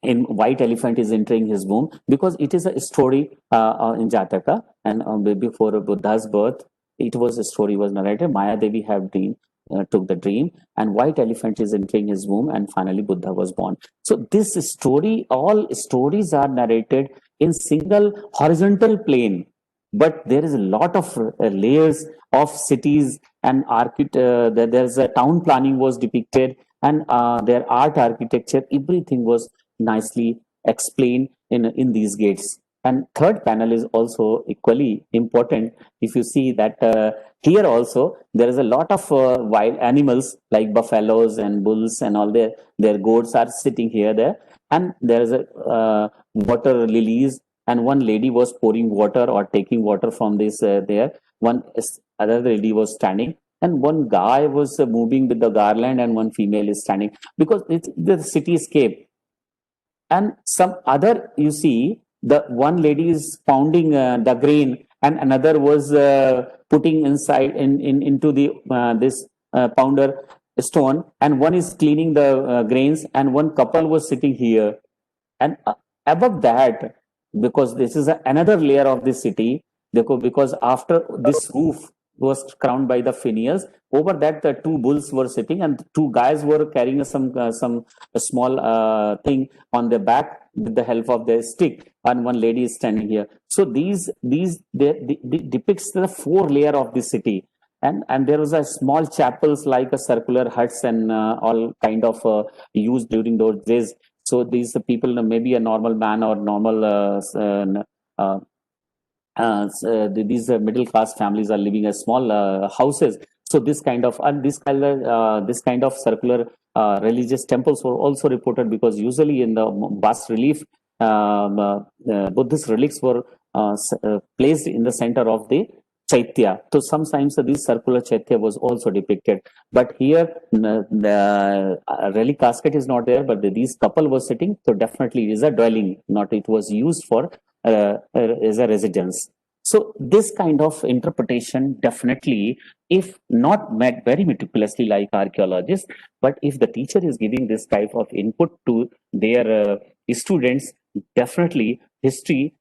in white elephant is entering his womb, because it is a story in Jataka, and before Buddha's birth, it was a story was narrated. Maya Devi have dream, took the dream, and white elephant is entering his womb, and finally Buddha was born. So this story, all stories are narrated in single horizontal plane, but there is a lot of layers of cities and there's a town planning was depicted, and their art architecture, everything was nicely explained in these gates. And third panel is also equally important. If you see that here also there is a lot of wild animals like buffaloes and bulls and all their goats are sitting here there, and there is a water lilies, and one lady was pouring water or taking water from this there. One other lady was standing, and one guy was moving with the garland, and one female is standing, because it's the cityscape. And some other, you see, the one lady is pounding the grain, and another was putting inside into the this pounder stone, and one is cleaning the grains, and one couple was sitting here. And above that, because this is another layer of the city, because after this roof was crowned by the finials, over that the 2 bulls were sitting, and 2 guys were carrying some small thing on their back with the help of their stick, and one lady is standing here. So these depicts the 4 layer of the city. And there was a small chapels like a circular huts and all kind of used during those days. So these people, maybe a normal man or normal these middle class families are living in small houses. So this kind of circular religious temples were also reported, because usually in the bas relief Buddhist relics were placed in the center of the chaitya. So sometimes this circular chaitya was also depicted, but here the relic casket is not there, but these couple was sitting, so definitely it is a dwelling, not it was used for as a residence. So this kind of interpretation, definitely, if not met very meticulously like archaeologists, but if the teacher is giving this type of input to their students, definitely history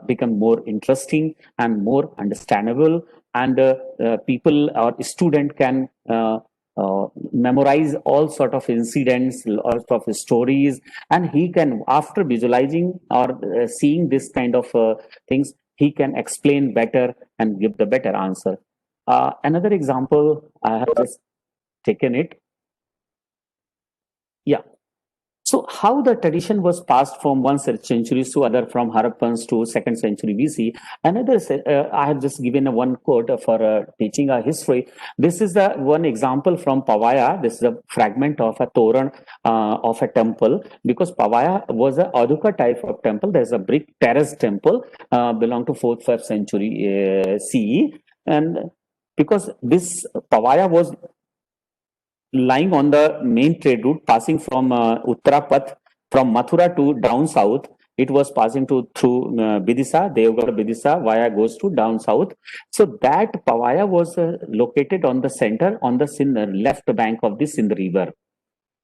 become more interesting and more understandable, and people or student can memorize all sort of incidents, all sort of stories, and he can, after visualizing or seeing this kind of things, he can explain better and give the better answer. Another example, I have just taken it. Yeah. So how the tradition was passed from 1st century to other, from Harappans to 2nd century BC. Another, I have just given a one quote for teaching a history. This is the one example from Pavaya. This is a fragment of a toran of a temple, because Pavaya was a Aduka type of temple. There's a brick terrace temple belong to 4th, 5th century CE. And because this Pavaya was lying on the main trade route passing from Uttarapath from Mathura to down south, it was passing through Bidisa, Devgarh Bidisa, via goes to down south. So that Pavaya was located on the center, on the left bank of the Sindh River.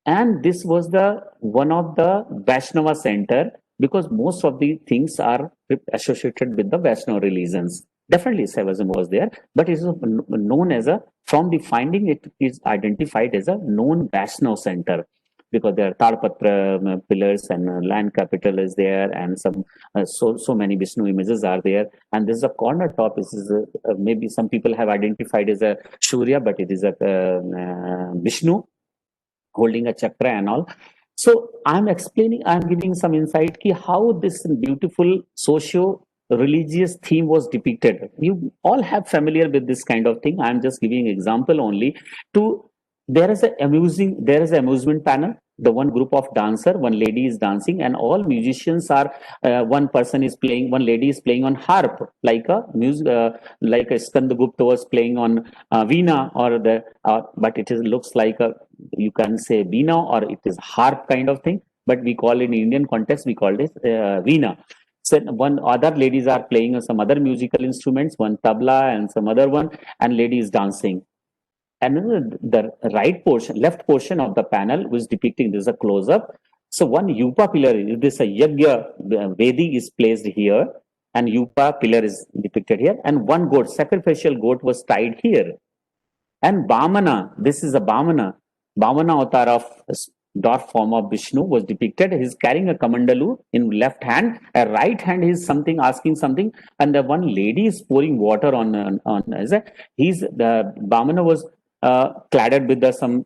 And this was the one of the Vaishnava center, because most of the things are associated with the Vaishnava religions. Definitely Saivism was there, but it is known as a, from the finding, it is identified as a known Vaishnava center, because there are Talpatra pillars and land capital is there, and some so many Vishnu images are there. And this is a corner top. This is maybe some people have identified as a Surya, but it is a Vishnu holding a chakra and all. So I'm giving some insight ki how this beautiful socio-religious theme was depicted. You all have familiar with this kind of thing. I'm just giving example only to, there is an amusement panel. The one group of dancer, one lady is dancing, and all musicians are, one lady is playing on harp, like a Skandagupta was playing on veena, or but it looks like a, you can say veena, or it is harp kind of thing, but we call in Indian context, we call it veena. So one other ladies are playing some other musical instruments, one tabla and some other one, and lady is dancing. And the left portion of the panel was depicting, this is a close-up. So one Yupa pillar, this a Yagya Vedi is placed here, and Yupa pillar is depicted here, and one goat, sacrificial goat, was tied here. And Bhamana, this is a Bhamana avatar of dwarf form of Vishnu was depicted. He's carrying a kamandalu in left hand, a right hand he's asking something, and the one lady is pouring water on the Bhamana was cladded with some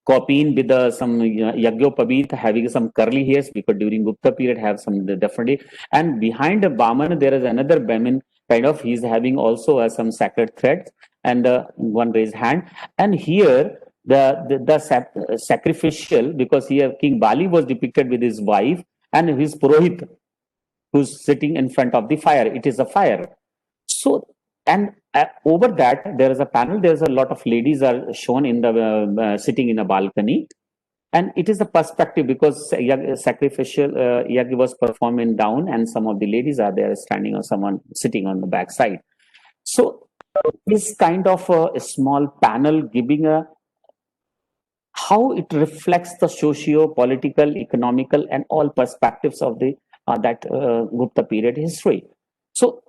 copying with some Yagyopabit, having some curly hairs, because during Gupta period have some definitely. And behind the Bhamana there is another Brahmin kind of, he's having also some sacred threads and one raised hand. And here the sacrificial, because here King Bali was depicted with his wife and his Purohit, who's sitting in front of the fire. It is a fire. So, and over that there is a panel. There's a lot of ladies are shown in the sitting in a balcony, and it is a perspective, because sacrificial yag was performed in down, and some of the ladies are there standing, or someone sitting on the back side. So this kind of a small panel giving a how it reflects the socio-political, economical, and all perspectives of the Gupta period history. So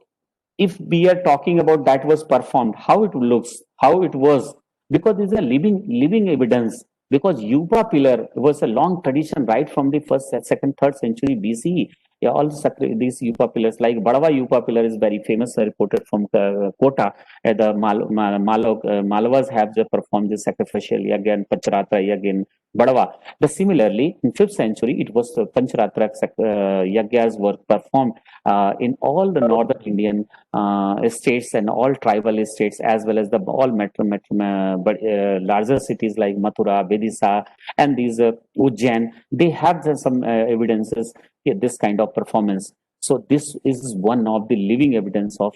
if we are talking about that was performed, how it looks, how it was, because this is a living evidence, because Yupa pillar was a long tradition right from the 1st, 2nd, 3rd century BCE. Yeah, all these Yupa pillars, like Badava Yupa pillar is very famous, reported from Kota. The Malavas have performed the sacrificial yag and Pancharatra yag in Badava. But similarly, in 5th century, it was Pancharatra yagyas were performed in all the northern Indian states and all tribal states, as well as the all larger cities like Mathura, Vidisa, and these Ujjain. They have some evidences this kind of performance. So this is one of the living evidence of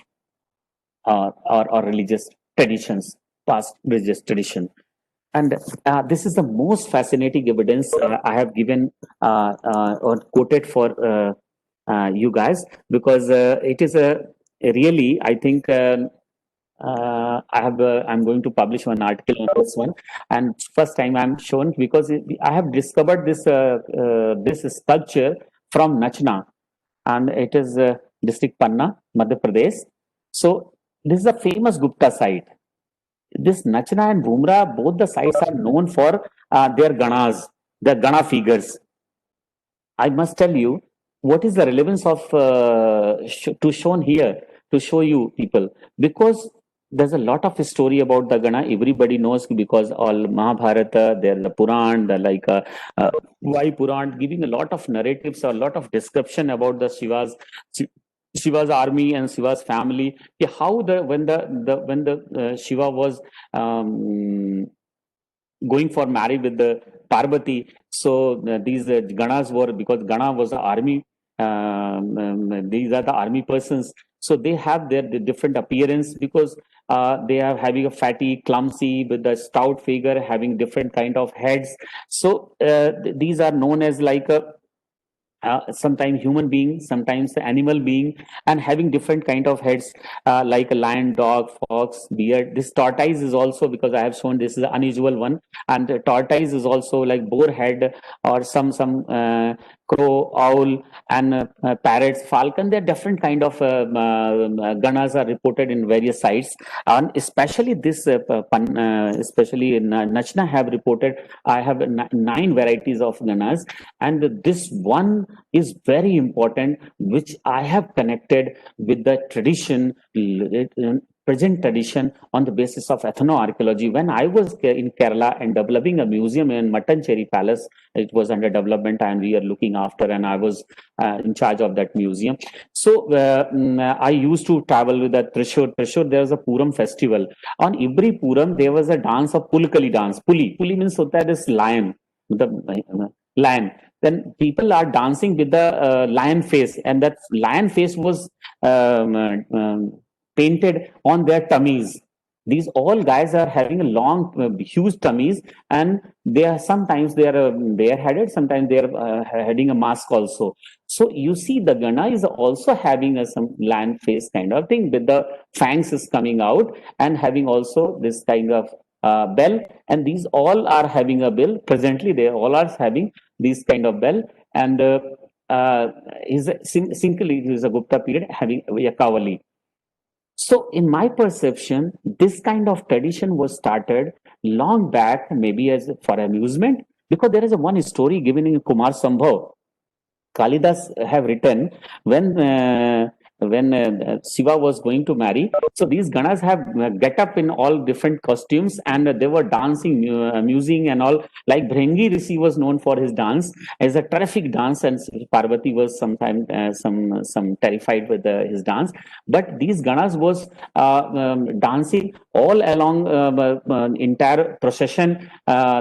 our religious traditions, past religious tradition. And this is the most fascinating evidence I have given or quoted for you guys, because it is a really, I think I'm going to publish one article on this one, and first time I'm shown, because I have discovered this this sculpture from Nachna, and it is district Panna, Madhya Pradesh. So this is a famous Gupta site. This Nachna and Bhumra, both the sites are known for their Ganas, the Gana figures. I must tell you, what is the relevance of to shown here, to show you people, because there's a lot of story about the Gana. Everybody knows, because all Mahabharata, there the Puran, the why Puran, giving a lot of narratives, a lot of description about the Shiva's army and Shiva's family. How when the Shiva was going for marriage with the Parvati, so these Ganas were, because Gana was the army. These are the army persons, so they have the different appearance, because they are having a fatty, clumsy, with the stout figure, having different kind of heads. So these are known as like sometimes human being, sometimes animal being, and having different kind of heads, like a lion, dog, fox, bear. This tortoise is also, because I have shown this is an unusual one, and the tortoise is also like boar head, or some crow, owl, and parrots, falcon. There are different kind of ganas are reported in various sites, and especially this especially in Nachna have reported. I have 9 varieties of ganas, and this one is very important, which I have connected with the tradition, present tradition, on the basis of ethnoarchaeology. When I was in Kerala and developing a museum in Mattancherry Palace, it was under development and we are looking after, and I was in charge of that museum. So I used to travel with the Trishur. There was a Puram festival. On every Puram, there was a dance of Pulkali dance. Puli means hota this lion, the lion. Then people are dancing with the lion face, and that lion face was painted on their tummies. These all guys are having a long, huge tummies, and they are sometimes they are bareheaded, sometimes they are having a mask also. So you see, the Gana is also having some lion face kind of thing, with the fangs is coming out, and having also this kind of bell, and these all are having a bill. Presently, they all are having these kind of bell, and is simply it is a Gupta period having a kavali. So, in my perception, this kind of tradition was started long back, maybe as for amusement, because there is a one story given in Kumar Sambhav. Kalidas have written when Shiva was going to marry. So these ganas have get up in all different costumes, and they were dancing, amusing, and all. Like Bhringi Rishi was known for his dance as a terrific dance, and Parvati was sometimes some terrified with his dance. But these ganas was dancing all along entire procession.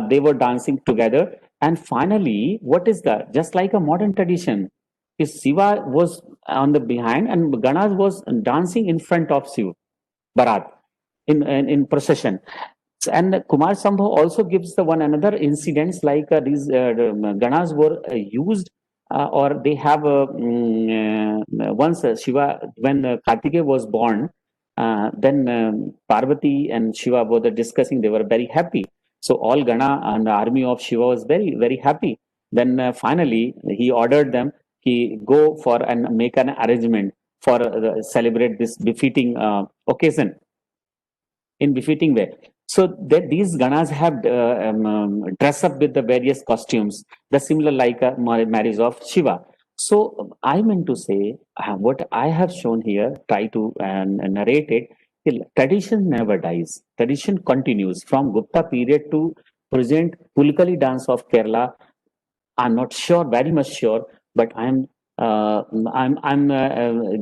They were dancing together, and finally, what is that? Just like a modern tradition, is Shiva was on the behind and Ganas was dancing in front of Shiva, Bharat, in procession. And Kumar Sambhav also gives the one another incidents, like these Ganas were used, or they have once Shiva, when Kartikeya was born, then Parvati and Shiva were discussing, they were very happy. So all Gana and the army of Shiva was very, very happy. Then finally, he ordered them, he go for and make an arrangement for celebrate this befitting occasion in befitting way. So that these ganas have dress up with the various costumes, the similar like a marriage of Shiva. So I meant to say what I have shown here, try to narrate it. Tradition never dies. Tradition continues from Gupta period to present. Pulkali dance of Kerala, I'm not sure, very much sure, but I'm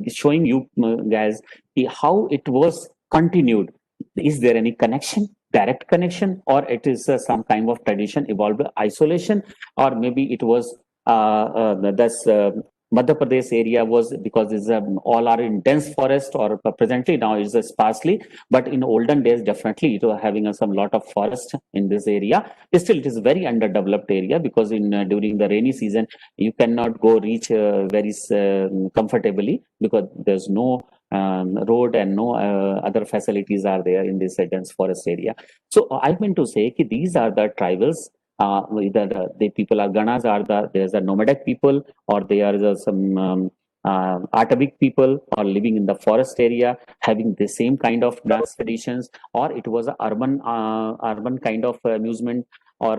showing you guys how it was continued. Is there any connection, direct connection, or it is some kind of tradition evolved isolation, or maybe it was that's Madhya Pradesh area was because it's all are in dense forest, or presently now it's sparsely, but in olden days definitely it was having some lot of forest in this area. Still, it is very underdeveloped area, because in during the rainy season you cannot go reach very comfortably, because there's no road and no other facilities are there in this dense forest area. So I meant to say that these are the tribals. Either the people are Ganas, are there's a nomadic people, or they are some Atavic people, or living in the forest area, having the same kind of dance traditions, or it was a urban kind of amusement, or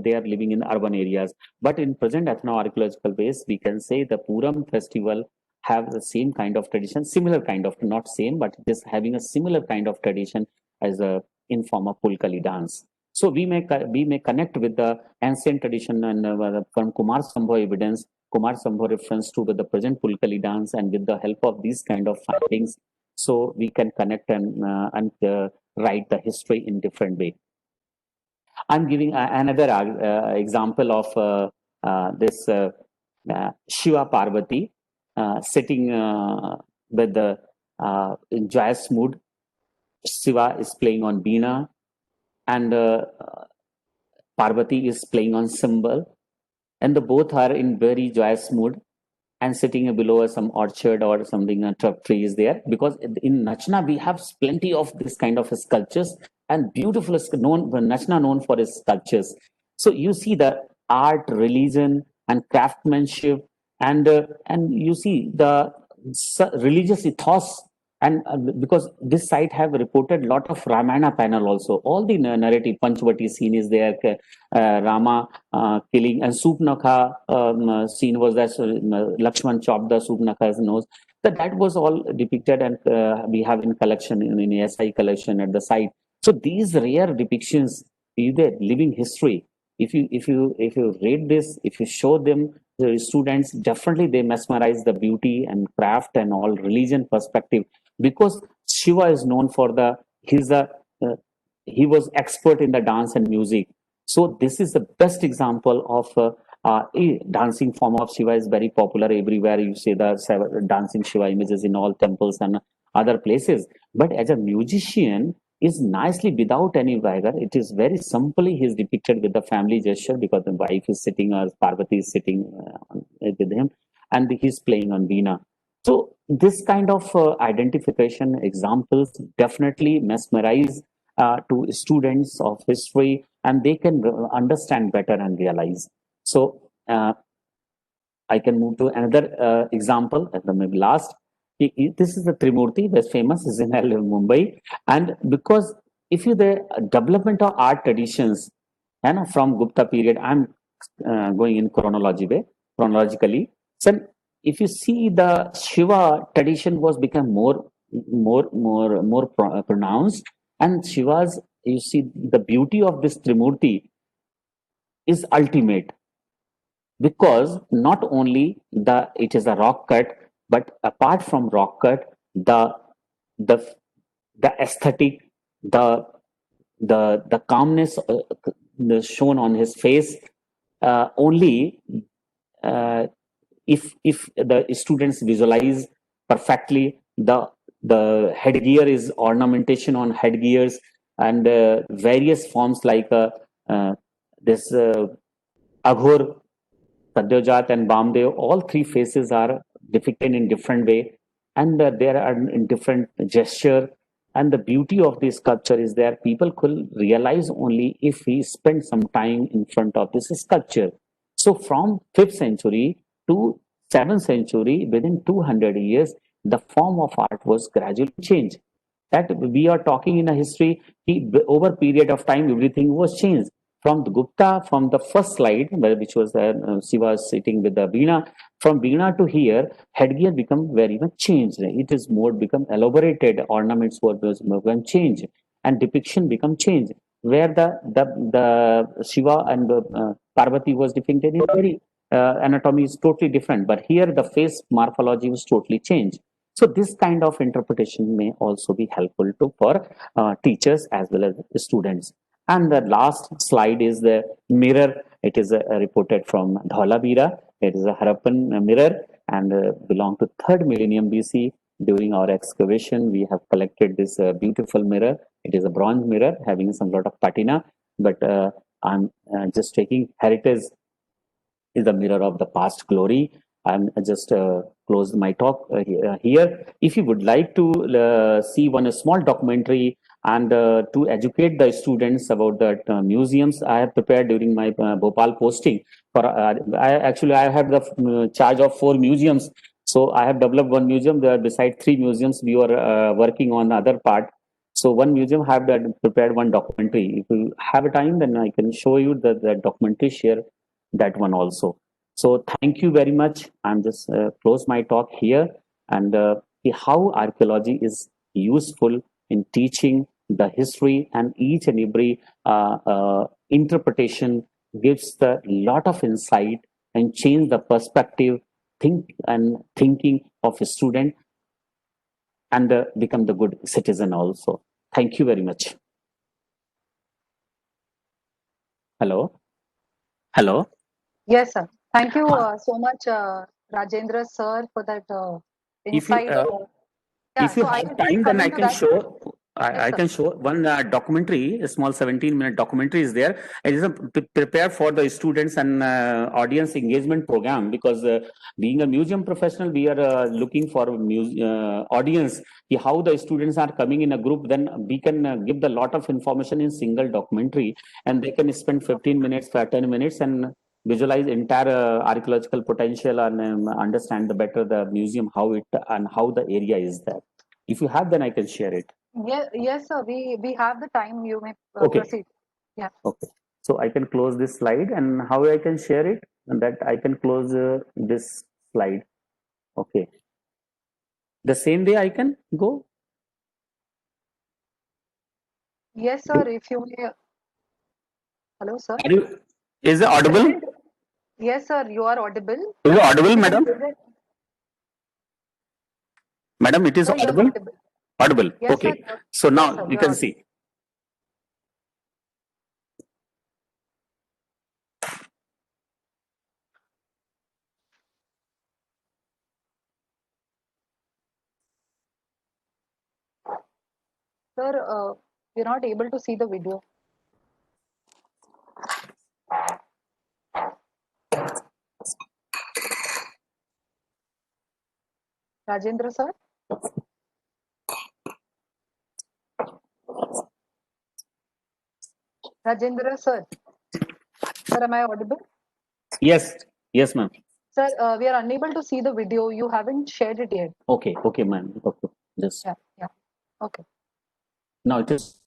they are living in urban areas. But in present ethno-archaeological base, we can say the Puram festival have the same kind of tradition, similar kind of, not same, but it is having a similar kind of tradition as a in form of Pulkali dance. So we may connect with the ancient tradition, and from Kumar Sambhav evidence, Kumar Sambhav reference to with the present Pulkali dance, and with the help of these kind of findings, so we can connect and write the history in different way. I'm giving another example of this Shiva Parvati sitting with the in joyous mood. Shiva is playing on Veena, and Parvati is playing on cymbal, and the both are in very joyous mood and sitting below some orchard or something, a tree is there, because in Nachna we have plenty of this kind of sculptures and beautiful Nachna known for its sculptures. So you see the art, religion, and craftsmanship, and you see the religious ethos, and because this site have reported lot of Ramayana panel also. All the narrative Panchavati scene is there, Rama killing, and Supnakha scene was that Lakshman chopped the Supnakha's nose. That was all depicted, and we have in collection in SI collection at the site. So these rare depictions, either living history. If you read this, if you show them the students, definitely they mesmerize the beauty and craft and all religion perspective, because Shiva is known for he was expert in the dance and music. So this is the best example of a dancing form of Shiva is very popular everywhere. You see the dancing Shiva images in all temples and other places. But as a musician, is nicely without any vigor. It is very simply he is depicted with the family gesture, because the wife is sitting, or Parvati is sitting with him, and he's playing on veena. So this kind of identification examples definitely mesmerize to students of history, and they can understand better and realize. So I can move to another example, maybe last. This is the Trimurti, that's famous, is in Mumbai. And because if you the development of art traditions, and from Gupta period, I'm going in chronologically. So if you see the Shiva tradition was become more pronounced, and Shiva's, you see the beauty of this Trimurti is ultimate, because not only it is a rock cut, but apart from rock cut, the the aesthetic, the the calmness shown on his face, only if the students visualize perfectly, the headgear is ornamentation on headgears, and various forms like this Aghor, Sadyajat, and Bamdev, all three faces are depicted in different way, and there are in different gesture. And the beauty of this sculpture is that people could realize only if we spend some time in front of this sculpture. So from 5th century to 7th century, within 200 years, the form of art was gradually changed. That we are talking in a history, over a period of time, everything was changed. From the Gupta, from the first slide, which was Shiva sitting with the Veena, from Veena to here, headgear become very much changed. It is more become elaborated, ornaments were become changed, and depiction become changed. Where the Shiva and Parvati was depicted in very anatomy is totally different, but here the face morphology was totally changed. So this kind of interpretation may also be helpful for teachers as well as students. And the last slide is the mirror. It is reported from Dholavira. It is a Harappan mirror, and belong to 3rd millennium BC. During our excavation, we have collected this beautiful mirror. It is a bronze mirror having some lot of patina, but I'm just taking heritage is the mirror of the past glory. I'm just close my talk here. If you would like to see one small documentary and to educate the students about the museums, I have prepared during my Bhopal posting. For I have the charge of 4 museums. So I have developed one museum. There, beside 3 museums, we are working on the other part. So one museum have prepared one documentary. If you have a time, then I can show you the documentary, share that one also. So thank you very much. I'm just close my talk here, and how archaeology is useful in teaching the history, and each and every interpretation gives the lot of insight and change the perspective, thinking of a student, and become the good citizen also. Thank you very much. Hello. Hello. Yes, sir. Thank you so much, Rajendra sir, for that If you insight. Yeah, if you so I have will time, then come I into can that. show. I sir. can show one documentary, a small 17-minute documentary is there. It is prepared for the students and audience engagement program, because being a museum professional, we are looking for audience, how the students are coming in a group. Then we can give the lot of information in single documentary, and they can spend 15 minutes, 10 minutes, and visualize entire archaeological potential, and understand the better the museum, how it and how the area is there. If you have, then I can share it. Yes, sir. We have the time. You may Okay. proceed. Yeah. Okay. So I can close this slide, and how I can share it, and that I can close this slide. Okay. The same way I can go. Yes, sir. If you may. Hello, sir. Is it audible? Yes, sir. You are audible. Is it audible, madam? Present. Madam, it is Sir, you are audible. audible. Audible. Yes, Okay. sir. So Yes, now sir, you you are can audible. see. Sir, we're not able to see the video. Rajendra, sir. Rajendra, sir. Sir, am I audible? Yes. Yes, ma'am. Sir, we are unable to see the video. You haven't shared it yet. Okay. Okay, ma'am. Okay. Just Yeah. Okay. now it is.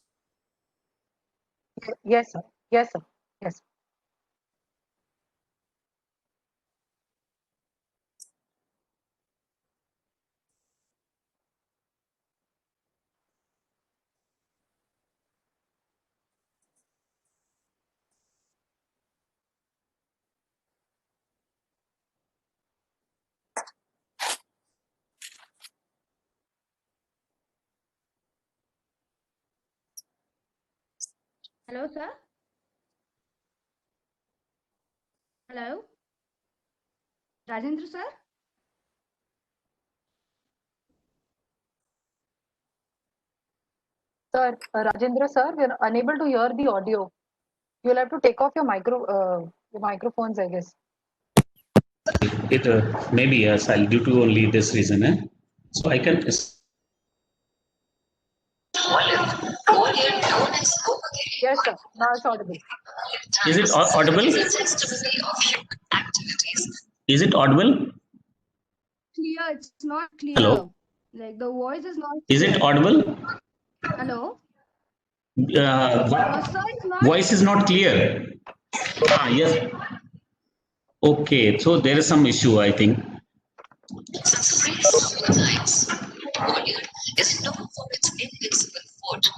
Yes, sir. Yes, sir. Yes. Hello, sir. Hello. Rajendra, sir. Sir, Rajendra, sir, we are unable to hear the audio. You'll have to take off your microphones, I guess. It maybe yes. I'll due to only this reason. So I can. Yes, sir. Now it's audible. Is it audible? Is it audible? Clear. It's not clear. Hello? Like the voice is not. Is clear. it audible? Hello. Sir, Sir, it's not. voice is not clear. Yes. Okay, so there is some issue, I think. Since prehistoric times, Bollywood is known for its invincible fort,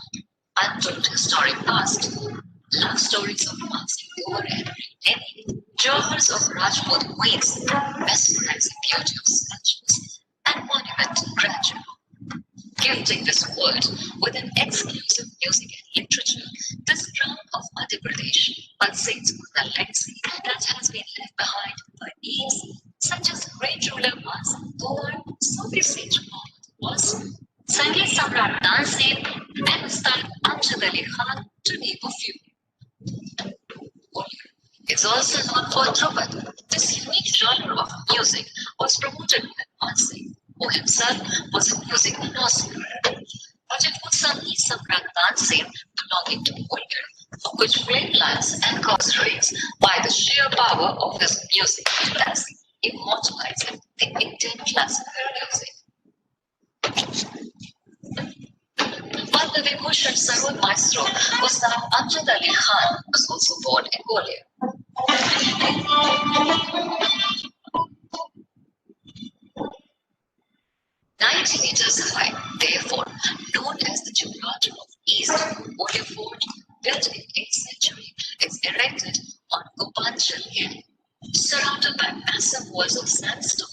untold historic past, love stories of romancing pure and Delhi, jewels of Rajput queens, mesmerizing beauty of sculptures, and monumental grandeur. Gifting this world with an exclusive music and literature, this crown of Madhya Pradesh unseats the legacy that has been left behind by names such as great ruler was or Sufi sage was, Sangeet Samrat Tansen, and Ustad Amjad Ali Khan, to name a few. Bollywood is also known for Dhrupad. This unique genre of music was promoted by Man Singh, who himself was a music connoisseur. But it was Sangeet Samrat Tansen belonging to Bollywood, for which flame lands and cause rains by the sheer power of his music, thus immortalizing the Indian classical music. While the Vibhushan Sarod maestro Ustad Amjad Ali Khan was also born in Gwalior. 90 meters high, therefore known as the Gibraltar of East, Gwalior Fort, built in 8th century, is erected on Gopanchal Hill. Surrounded by massive walls of sandstone,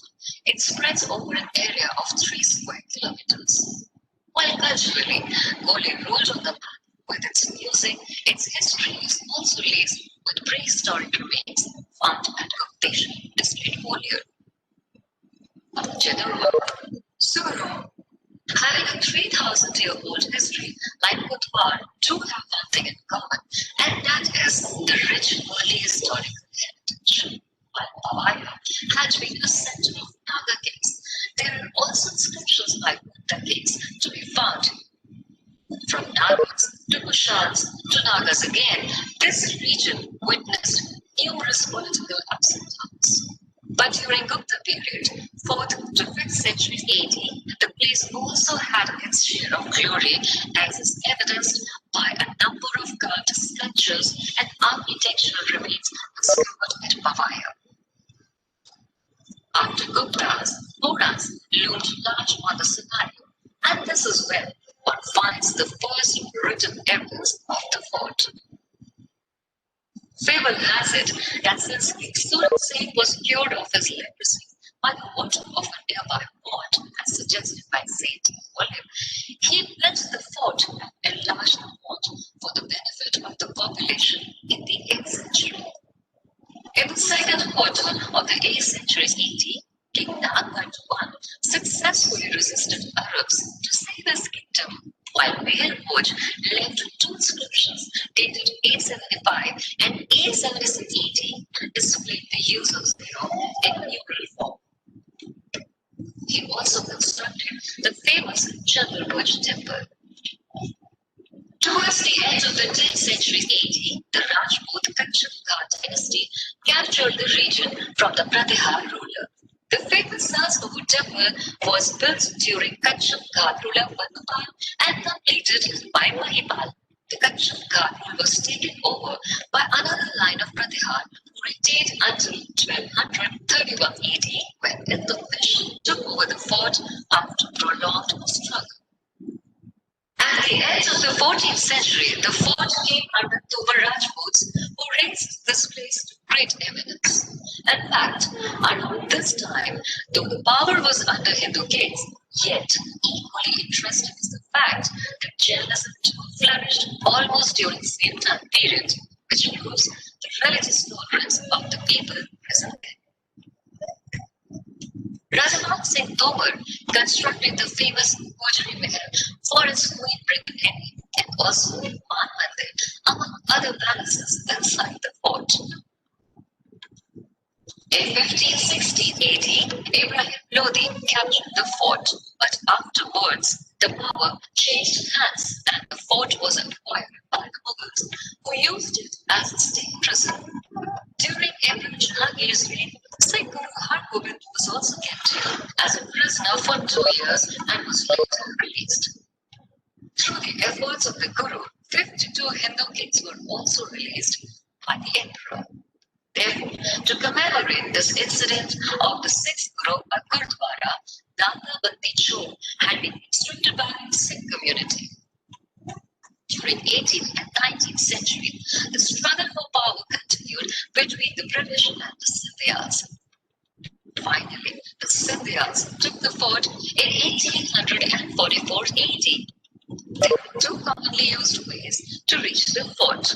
it spreads over an area of 3 square kilometers. While culturally, Gwalior ruled on the map with its music, its history is also laced with prehistoric remains found at Guptesh district Gwalior. Chedurwa, Suru, Having a 3,000-year-old history, like Butwar, do have one thing in common, and that is the rich early historical heritage. While Pavaya had been a center of Naga kings, there are also inscriptions by Buddha kings to be found. From Nagas to Kushans to Nagas again, this region witnessed numerous political ups and downs. But during Gupta period, 4th to 5th century AD, the place also had its share of glory, as is evidenced by a number of carved sculptures and architectural remains discovered at Pavaya. After Guptas, Moras loomed large on the scenario, and this is where one finds the first written evidence of the fort. Fable has it that since King Suraj Singh was cured of his leprosy by the water of a nearby pond, as suggested by Saint William, he built the fort and enlarged the pond for the benefit of the population in the 8th century. In the second quarter of the 8th century AD, King Nagad I successfully resisted Arabs to save his kingdom, while Meher Bhoj left 2 inscriptions dated 875 and 876 AD displaying the use of zero in numeral form. He also constructed the famous Chandra Bhoj temple. Towards the end of the 10th century AD, the Rajput Kachchapka dynasty captured the region from the Pratihar ruler. The famous Sasbahu temple was built during Kachchapka ruler Padmapal and completed by Mahipal. The Kachchapka rule was taken over by another line of Pratihar who retained until 1231 AD when Iltutmish took over the fort after prolonged struggle. At the end of the 14th century, the fort came under Toba Rajputs who raised this place to great eminence. In fact, around this time, though the power was under Hindu kings, yet equally interesting is the fact that Jainism too flourished almost during the same time period, which proves the religious tolerance of the people present there. Rajaman Singh Tomar constructed the famous Gujri Mahal for its queen Brigham and also Man Mandir, among other palaces inside the fort. In 1516 AD, Ibrahim Lodi captured the fort, but afterwards the power changed hands and the fort was acquired by the Mughals, who used it as a state prison. During Emperor Jahangir's reign, Sikh Guru Hargobind was also kept here as a prisoner for 2 years and was later released. Through the efforts of the Guru, 52 Hindu kings were also released by the emperor. Therefore, to commemorate this incident of the 6th Guru, a Gurdwara, Danda Bandi Chowk, had been constructed by the Sikh community. During 18th and 19th century, the struggle for power continued between the British and the Scindias. Finally, the Scindias took the fort in 1844 AD. There are 2 commonly used ways to reach the fort.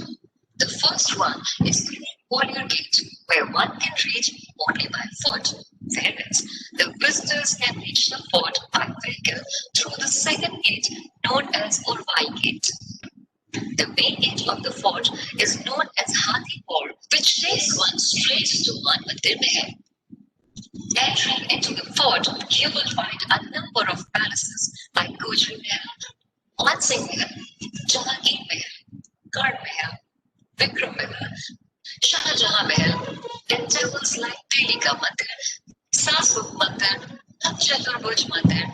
The first one is through Warrior Gate, where one can reach only by foot, whereas the visitors can reach the fort by vehicle through the second gate known as Urvai Gate. The main gate of the fort is known as Hathi Hall, which takes one straight to Man Mandir Mahal. Entering into the fort, you will find a number of palaces like Gujri Mahal, Man Singh Mahal, Jahangir Mahal, Garh Mahal, Vikram Mahal, Shah Jahan Mahal, and temples like Delika Mandir, Sasbuk Mandir, Chatur Bhuj Mandir,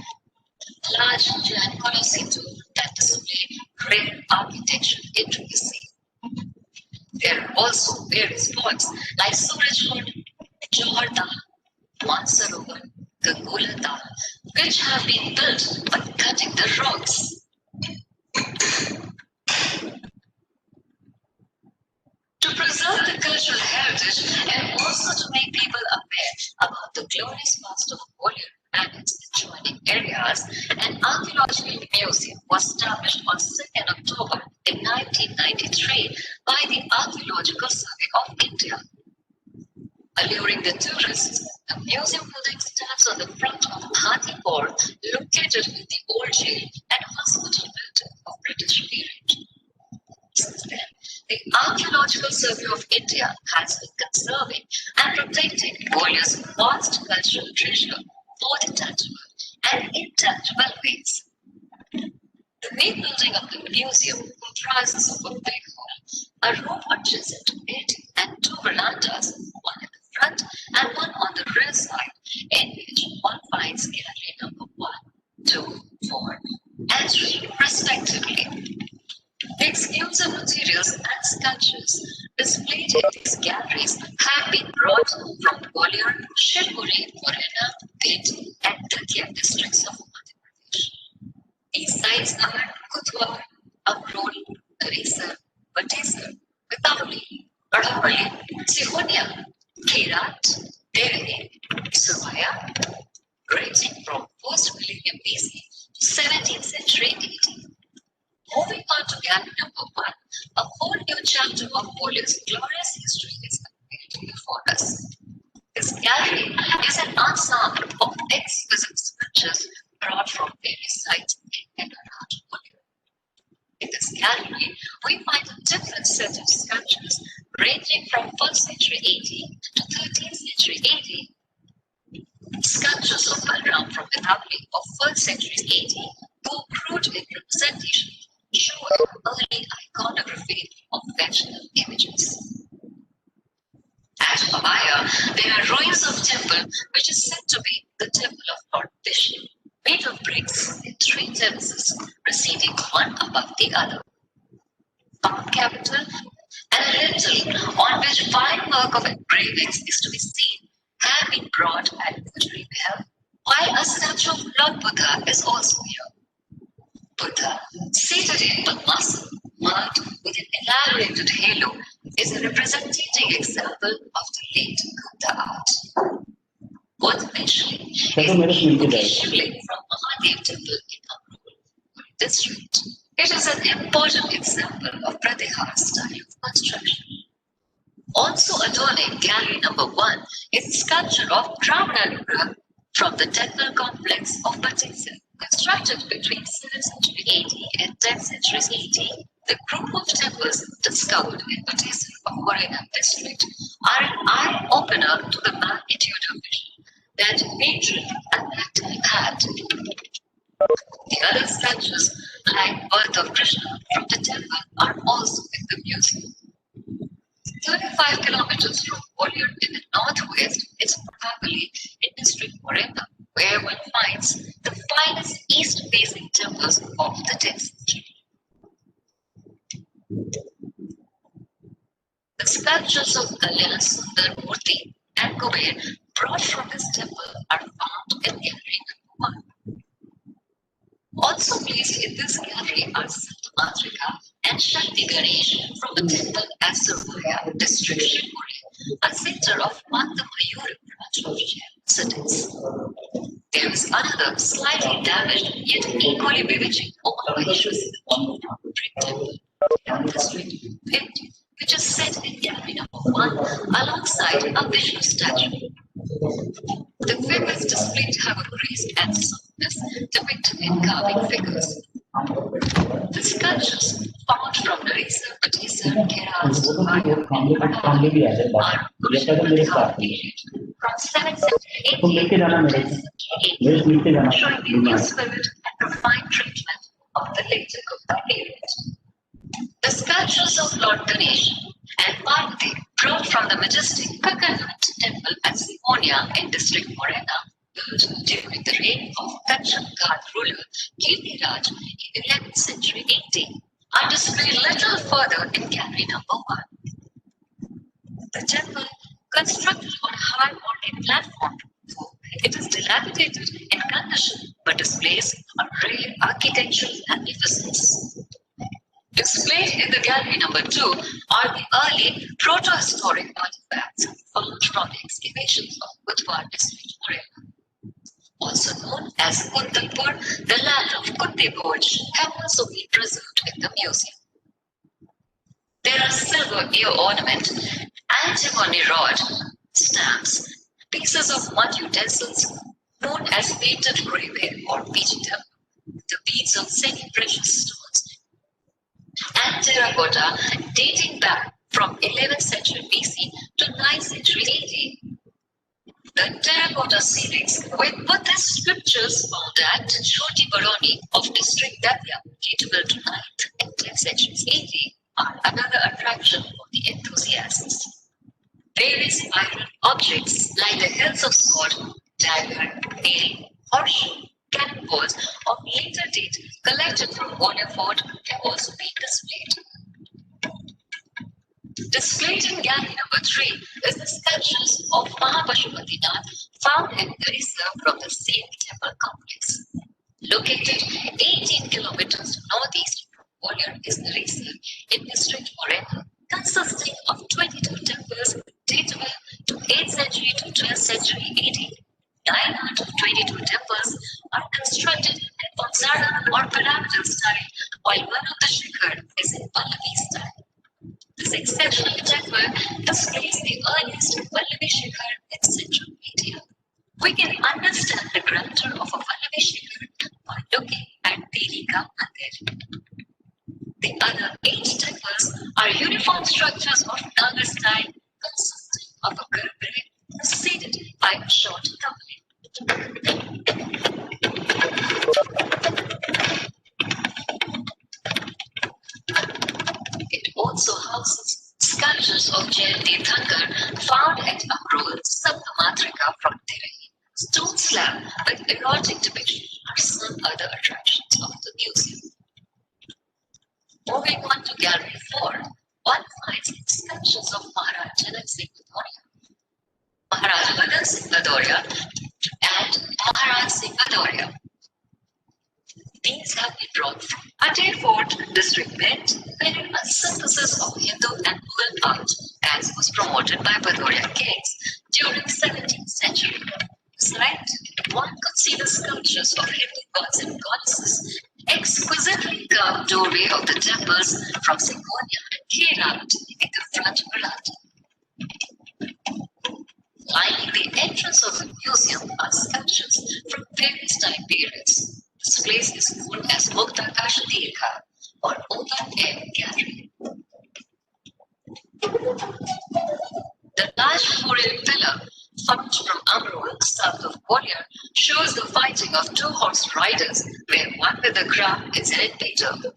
large Jain colosseum that display rare architectural intricacy. There are also various spots like Suraj Johar Dal, Mansarovar, Gangola Dal, which have been built by cutting the rocks. To preserve the cultural heritage and also to make people aware about the glorious past of Gwalior and its adjoining areas, an archaeological museum was established on 2nd October in 1993 by the Archaeological Survey of India. Alluring the tourists, the museum building stands on the front of Hathi Fort, located in the old jail and hospital building of British period. Since then, the Archaeological Survey of India has been conserving and protecting Gwalior's vast cultural treasure, both in tangible and intangible ways. The main building of the museum comprises of a big hall, a room adjacent to it, and two verandas, one at the front and one on the rear side, in which one finds gallery number 1, 2, 4, and 3, respectively. The exclusive materials and sculptures displayed in these galleries have been brought from Gwalior, Shivpuri, Morena, Bid, and Datia districts of Madhya Pradesh. These sites are Kutwa, Akrol, Daresar, Batesar, Vitavli, Adhavali, Sihonia, Kerat, Devini, Survaya, ranging from 1st millennium BC to 17th century AD. Moving on to gallery number 1, a whole new chapter of Gwalior's glorious history is unfolding before us. This gallery is an ensemble of exquisite sculptures brought from various sites in and around Gwalior. In this gallery, we find a different set of sculptures ranging from 1st century AD to 13th century AD. Sculptures of Balram from Vitavli of 1st century AD, though crude in representation, show early iconography of vegetal images. At Pavaya, there are ruins of temple which is said to be the temple of Lord Vishnu, made of bricks in 3 terraces, proceeding one above the other. Top capital and a lintel on which fine work of engravings is to be seen have been brought at Gujari Behel, while a statue of Lord Buddha is also here. Buddha, seated in Padmasana, marked with an elaborated halo, is a representative example of the late Gupta art. Worth mentioning is the Shivling from Mahadev Temple in Akrol district. It is an important example of Pratihar style of construction. Also adorning gallery number 1 is sculpture of Brahmanarudra from the temple complex of Batesar. Constructed between 7th century AD and 10th century AD, the group of temples discovered in Batesar of Morena district are an eye-opener to the magnitude of vision that Adrian at that time had. The other statues, like Birth of Krishna from the temple, are also in the museum. 35 kilometers from Gwalior in the northwest is probably in district Morena, where one finds the finest east-facing temples of the 10th century. The sculptures of Kalyan Sundar Murti and Kuber brought from this temple are found in gallery number 1. Also placed in this gallery are Sant Madrika and Shakti Ganesh from the temple at Survaya district Shivpuri, a center of Mandamayur branch of Jain cities. There is another slightly damaged yet equally bewitching Maheshwar brick temple in district 50, which is set in gallery number 1 alongside a Vishnu statue. The figures displayed have a grace and softness depicted in carving figures. The sculptures found from Daresar, Batesar, Keral, Survaya, are Gujari period from 7th century AD, showing the new spirit and refined treatment of the later Gupta period. The sculptures of Lord Ganesh and Parvati brought from the majestic Kakanat temple at Simonia in district Morena, built during the reign of Kachak Ghat ruler Kirtiraj in 11th century AD, are displayed little further in gallery number 1. The temple, constructed on a high mountain platform, it is dilapidated in condition but displays a rare architectural magnificence. Displayed in the gallery number 2 are the early proto-historic artifacts found from the excavations of Budhwar district, Morena. Also known as Kuntalpur, the land of Kutte Bhoj, have also been preserved in the museum. There are silver ear ornament, antimony rod, stamps, pieces of mud utensils known as painted graveware or PGW, the beads of semi-precious stones, and terracotta dating back from 11th century BC to 9th century AD. The terracotta ceilings with Buddhist scriptures found at Choti Baroni of district Dabya, dateable to 9th and 10th centuries AD, are another attraction for the enthusiasts. Various iron objects like the hilts of sword, dagger, nail, horseshoe, cannonballs of later date collected from Warner Fort can also be displayed. Displayed in gallery number 3 is the statues of Mahapashupatinath found in Orissa from the same temple complex. Located 18 kilometers northeast from Gwalior is Orissa in district Morena, consisting of 22 temples dateable to 8th century to 12th century AD. 9 out of 22 temples are constructed in Pansara or pyramidal style, while one of the shikhar is in Pallavi style. This exceptional temple displays the earliest Pallavi shikhar in Central India. We can understand the grandeur of a Pallavi shikhar by looking at Delika Mandir. The other 8 temples are uniform structures of Nagar style consisting of a garbhagriha preceded by a short coupling. It also houses sculptures of Jayanti Thankar found at Akrol, Saptamatrika from Tirani. Stone slab with erotic depiction are some other attractions of the museum. Moving on to Gallery 4, one finds sculptures of Maharaj Janak Singh Bhadoria, Maharaj Madan Singh Bhadoria, and Maharaj Singh Bhadoria. These have been brought from Atay Fort, District Bent, wherein a synthesis of Hindu and Mughal art, as was promoted by Bhadoria kings during 17th century. Besides, one could see the sculptures of Hindu gods and goddesses, exquisitely carved doorway of the temples from Singonia and Kerala in the front veranda. Lining the entrance of the museum are sculptures from various time periods. This place is known as Muktakash Dirgha or Open Air Gallery. The large 4-rail pillar found from Amrol, south of Gwalior, shows the fighting of 2 horse riders, where one with a crown is an invader.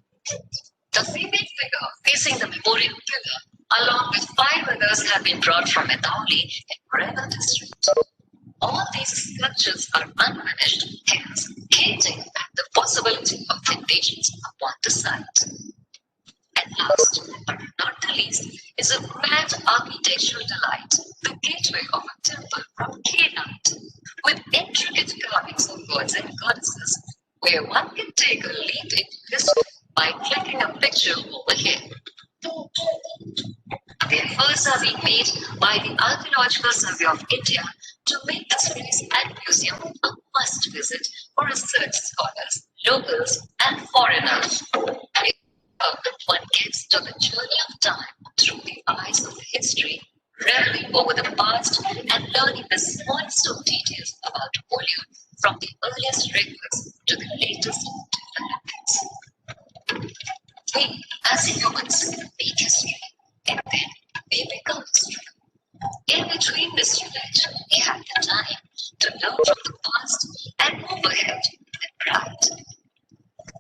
The female figure facing the memorial pillar, along with 5 others, have been brought from Etauli in Morena district. All these sculptures are unfinished, hence hinting at the possibility of invasions upon the site. And last but not the least is a grand architectural delight, the gateway of a temple from Kenite, with intricate carvings of gods and goddesses, where one can take a leap into history by clicking a picture over here. The efforts are being made by the Archaeological Survey of India to make this place and museum a must visit for research scholars, locals, and foreigners. One gets to the journey of time through the eyes of history, reveling over the past and learning the smallest of details about Gwalior from the earliest records to the latest developments. We, as humans, make history, and then we become history. In between this unit, we have the time to learn from the past and move ahead with pride.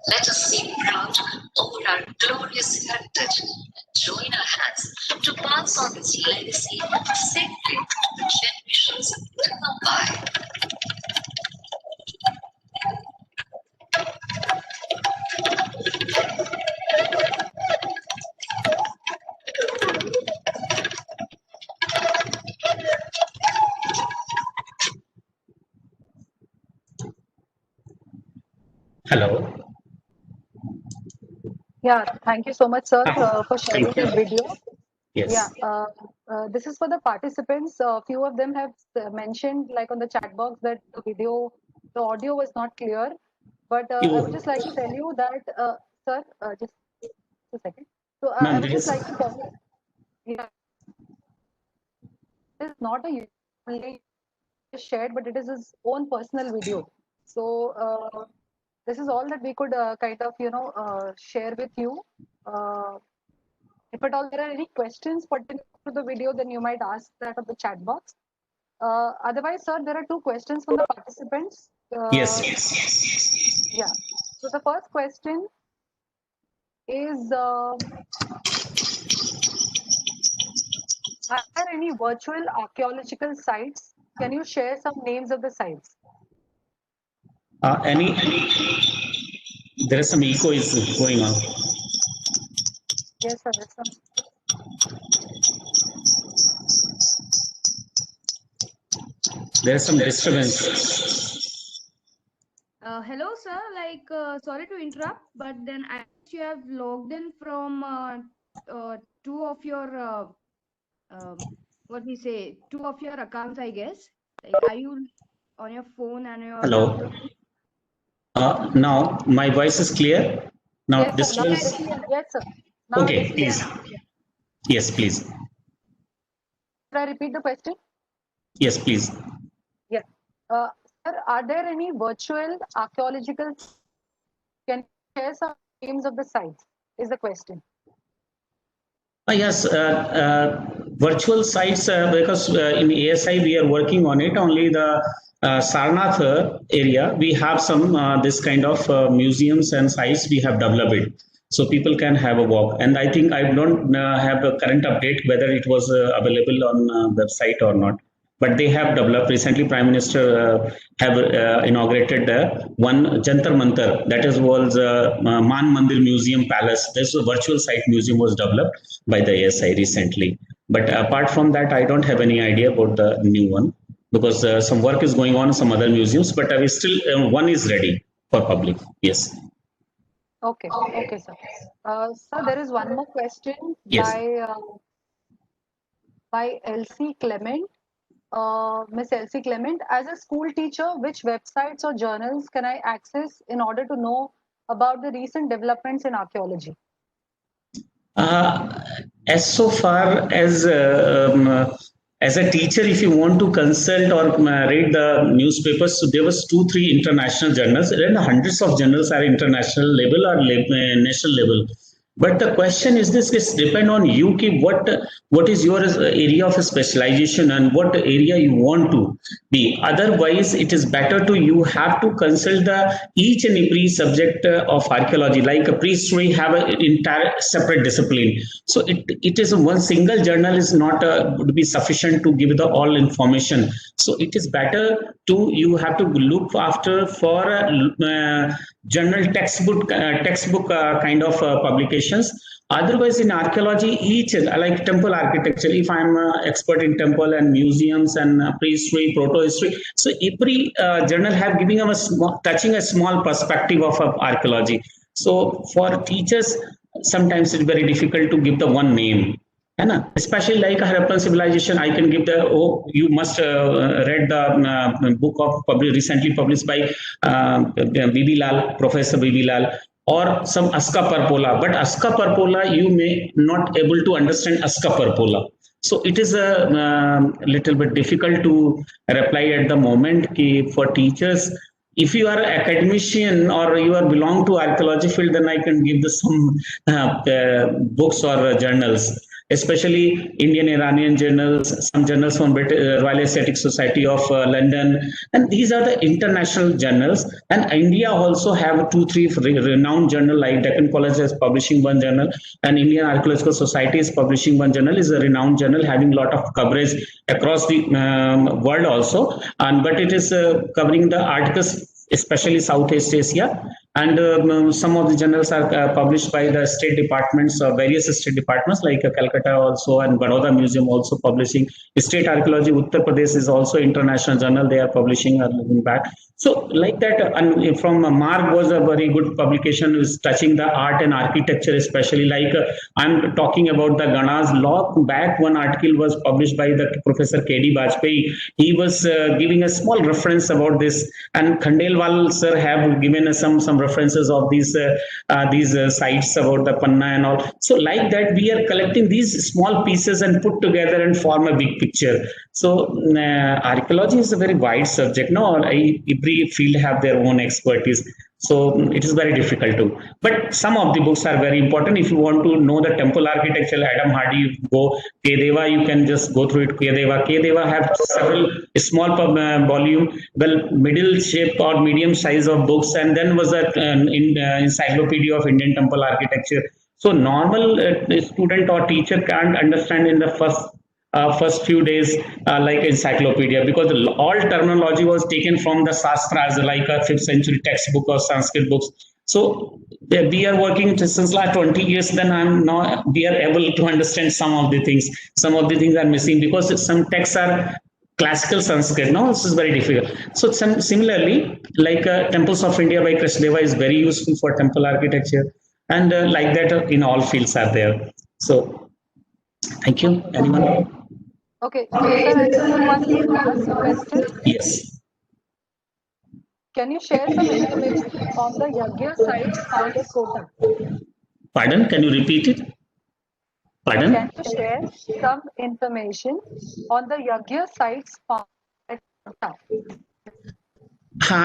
Let us be proud over our glorious heritage and join our hands to pass on this legacy safely to the generations to come by. Hello. Yeah, thank you so much, sir, for sharing Thank you. this video. Yes. Yeah, this is for the participants. A few of them have mentioned, like on the chat box, that the audio was not clear. But I would just like to tell you that, sir, just a second. So I Ma'am, would just like to tell you, yeah. is not a link shared, but it is his own personal video. So this is all that we could kind of share with you. If at all there are any questions pertaining to the video, then you might ask that of the chat box. Otherwise, sir, there are two questions from the participants. Yes. Yeah. So the first question is, are there any virtual archaeological sites? Can you share some names of the sites? There is some echo is going on. Yes, sir. There's some. There is some disturbance. Hello, sir. Sorry to interrupt, but then I you have logged in from two of your two of your accounts, I guess. Like, are you on your phone and your Hello. Now my voice is clear. Now Yes, sir. disturbance. Yes, sir. Now Okay, it is clear. please. Yes, please. Should I repeat the question? Yes, please. Yes. Sir, are there any virtual archaeological? Can you share some names of the sites? Is the question. Yes, virtual sites, because in ASI we are working on it. Only the Sarnath area, we have some this kind of museums and sites we have developed it. So people can have a walk. And I think I don't have a current update whether it was available on website or not. But they have developed recently. Prime Minister have inaugurated one Jantar Mantar, that is was Man Mandir Museum Palace. This virtual site museum was developed by the ASI recently. But apart from that, I don't have any idea about the new one because some work is going on in some other museums. But I will still one is ready for public. Yes. Okay. Okay, sir. Sir, there is one more question Yes. by Elsie Clement. Miss Elsie Clement, as a school teacher, which websites or journals can I access in order to know about the recent developments in archaeology? As so far as a teacher, if you want to consult or read the newspapers, so there was 2-3 international journals, and hundreds of journals are international level or national level. But the question is this: is depend on you. What is your area of specialization and what area you want to be. Otherwise, it is better to you have to consult the each and every subject of archaeology. Like a pre-history have an entire separate discipline. So it is one single journal is not would be sufficient to give the all information. So it is better to you have to look after for journal textbook kind of publications. Otherwise, in archaeology, each like temple architecture, if I'm an expert in temple and museums and prehistory, proto-history, so every journal have giving them touching a small perspective of archaeology. So for teachers, sometimes it's very difficult to give the one name. Especially like Harappan civilization, I can give you must read the book of recently published by B.B. Lal, Professor B.B. Lal, or some Aska Parpola. But Aska Parpola, you may not able to understand Aska Parpola. So it is a little bit difficult to reply at the moment for teachers. If you are an academician or you are belong to archaeology field, then I can give some books or journals. Especially Indian Iranian journals, some journals from Royal Asiatic Society of London, and these are the international journals. And India also have 2-3 renowned journal, like Deccan College is publishing one journal, and Indian Archaeological Society is publishing one journal. Is a renowned journal having a lot of coverage across the world also, but it is covering the articles, especially Southeast Asia. And some of the journals are published by the state departments, various state departments like Calcutta also, and Baroda Museum also publishing. State Archaeology Uttar Pradesh is also international journal. They are publishing looking back. So like that, and from Marg was a very good publication is touching the art and architecture, especially like I'm talking about the Ganas law. Back one article was published by the Professor K.D. Bajpai. He was giving a small reference about this, and Khandelwal sir have given us some references of these sites about the Panna and all. So like that, we are collecting these small pieces and put together and form a big picture. So archaeology is a very wide subject. No, every field have their own expertise. So it is very difficult to. But some of the books are very important. If you want to know the temple architecture, Adam Hardy, you go Kedeva, you can just go through it. Kedeva. Kedeva have several small volume, well, middle shape or medium size of books, and then was a encyclopedia of Indian temple architecture. So normal student or teacher can't understand in the first few days like encyclopedia, because all terminology was taken from the Shastras, like a 5th century textbook or Sanskrit books. So we are working since last 20 years, then we are able to understand some of the things. Some of the things are missing because some texts are classical Sanskrit. No, this is very difficult. So similarly, like Temples of India by Krishnadeva is very useful for temple architecture, and like that in all fields are there. So thank you. Anyone? Okay, so sir, I just want to ask a question. Yes. Can you share some information on the Yagya sites found at Kota? Pardon? Can you repeat it? Pardon? Can you share some information on the Yagya sites found at Kota?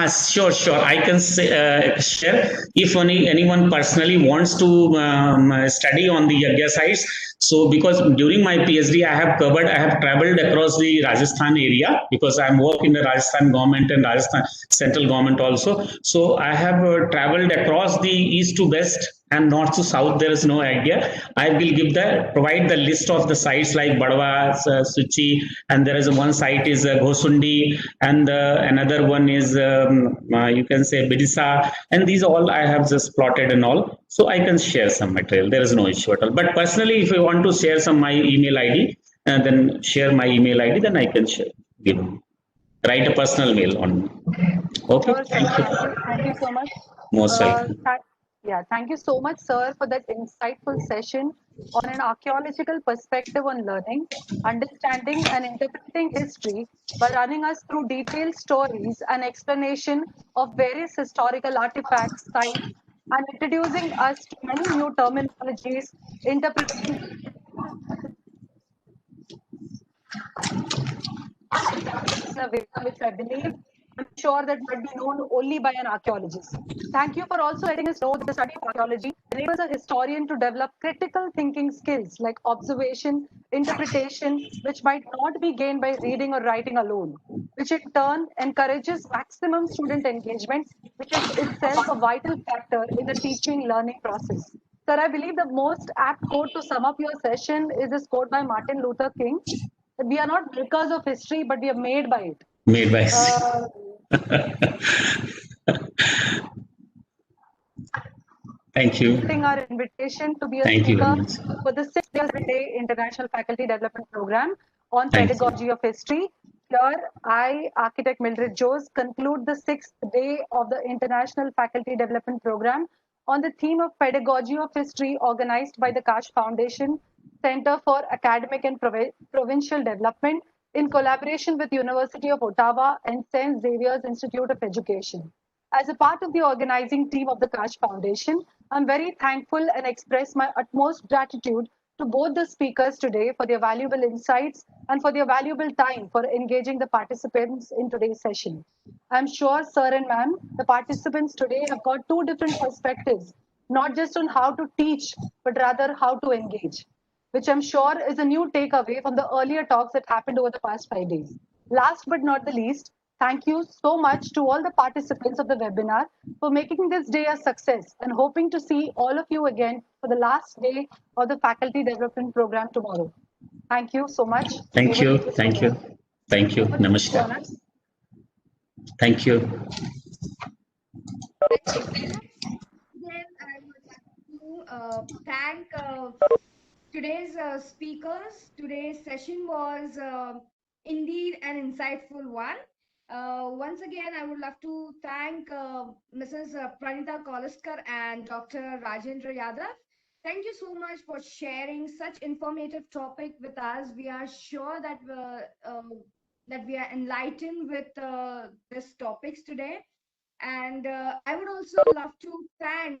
Sure. I can share if anyone personally wants to study on the Yagya sites. So, because during my PhD, I have traveled across the Rajasthan area, because I'm working in the Rajasthan government and Rajasthan central government also. So, I have traveled across the east to west and north to south. There is no idea. I will provide the list of the sites like Badwa, Suchi, and there is one site is Ghosundi, and another one is you can say Bidisa, and these all I have just plotted and all. So I can share some material. There is no issue at all. But personally, if you want to share my email ID, then share my email ID, then I can share. Write a personal mail on me. Okay. Sure, thank you so much. Most welcome. Thank you so much, sir, for that insightful session on an archaeological perspective on learning, understanding, and interpreting history by running us through detailed stories and explanation of various historical artifacts, sites, and introducing us to many new terminologies, interpreting in a way which I believe, I'm sure that might be known only by an archaeologist. Thank you for also letting us know that the study of archaeology enables a historian to develop critical thinking skills like observation, interpretation, which might not be gained by reading or writing alone, which in turn encourages maximum student engagement, which is itself a vital factor in the teaching learning process. Sir, I believe the most apt quote to sum up your session is this quote by Martin Luther King, that we are not makers of history, but we are made by it. Made by Thank you. Our invitation to be a Thank you very speaker much. for the 6-day International Faculty Development Program on Pedagogy of History. Here, I, Architect Mildred Jose, conclude the 6th day of the International Faculty Development Program on the theme of Pedagogy of History, organized by the Kash Foundation Center for Academic and Provincial Development in collaboration with University of Ottawa and St. Xavier's Institute of Education. As a part of the organizing team of the Kash Foundation, I'm very thankful and express my utmost gratitude to both the speakers today for their valuable insights and for their valuable time for engaging the participants in today's session. I'm sure, sir and ma'am, the participants today have got two different perspectives, not just on how to teach, but rather how to engage, which I'm sure is a new takeaway from the earlier talks that happened over the past 5 days. Last but not the least, thank you so much to all the participants of the webinar for making this day a success, and hoping to see all of you again for the last day of the Faculty Development Program tomorrow. Thank you so much. Thank you. Thank you. Thank you. Namaskar. Thank you. Then I would like to thank today's speakers. Today's session was indeed an insightful one. Once again, I would love to thank Mrs. Pranita Koliskar and Dr. Rajendra Yadav. Thank you so much for sharing such informative topic with us. We are sure that we are enlightened with these topics today. And I would also love to thank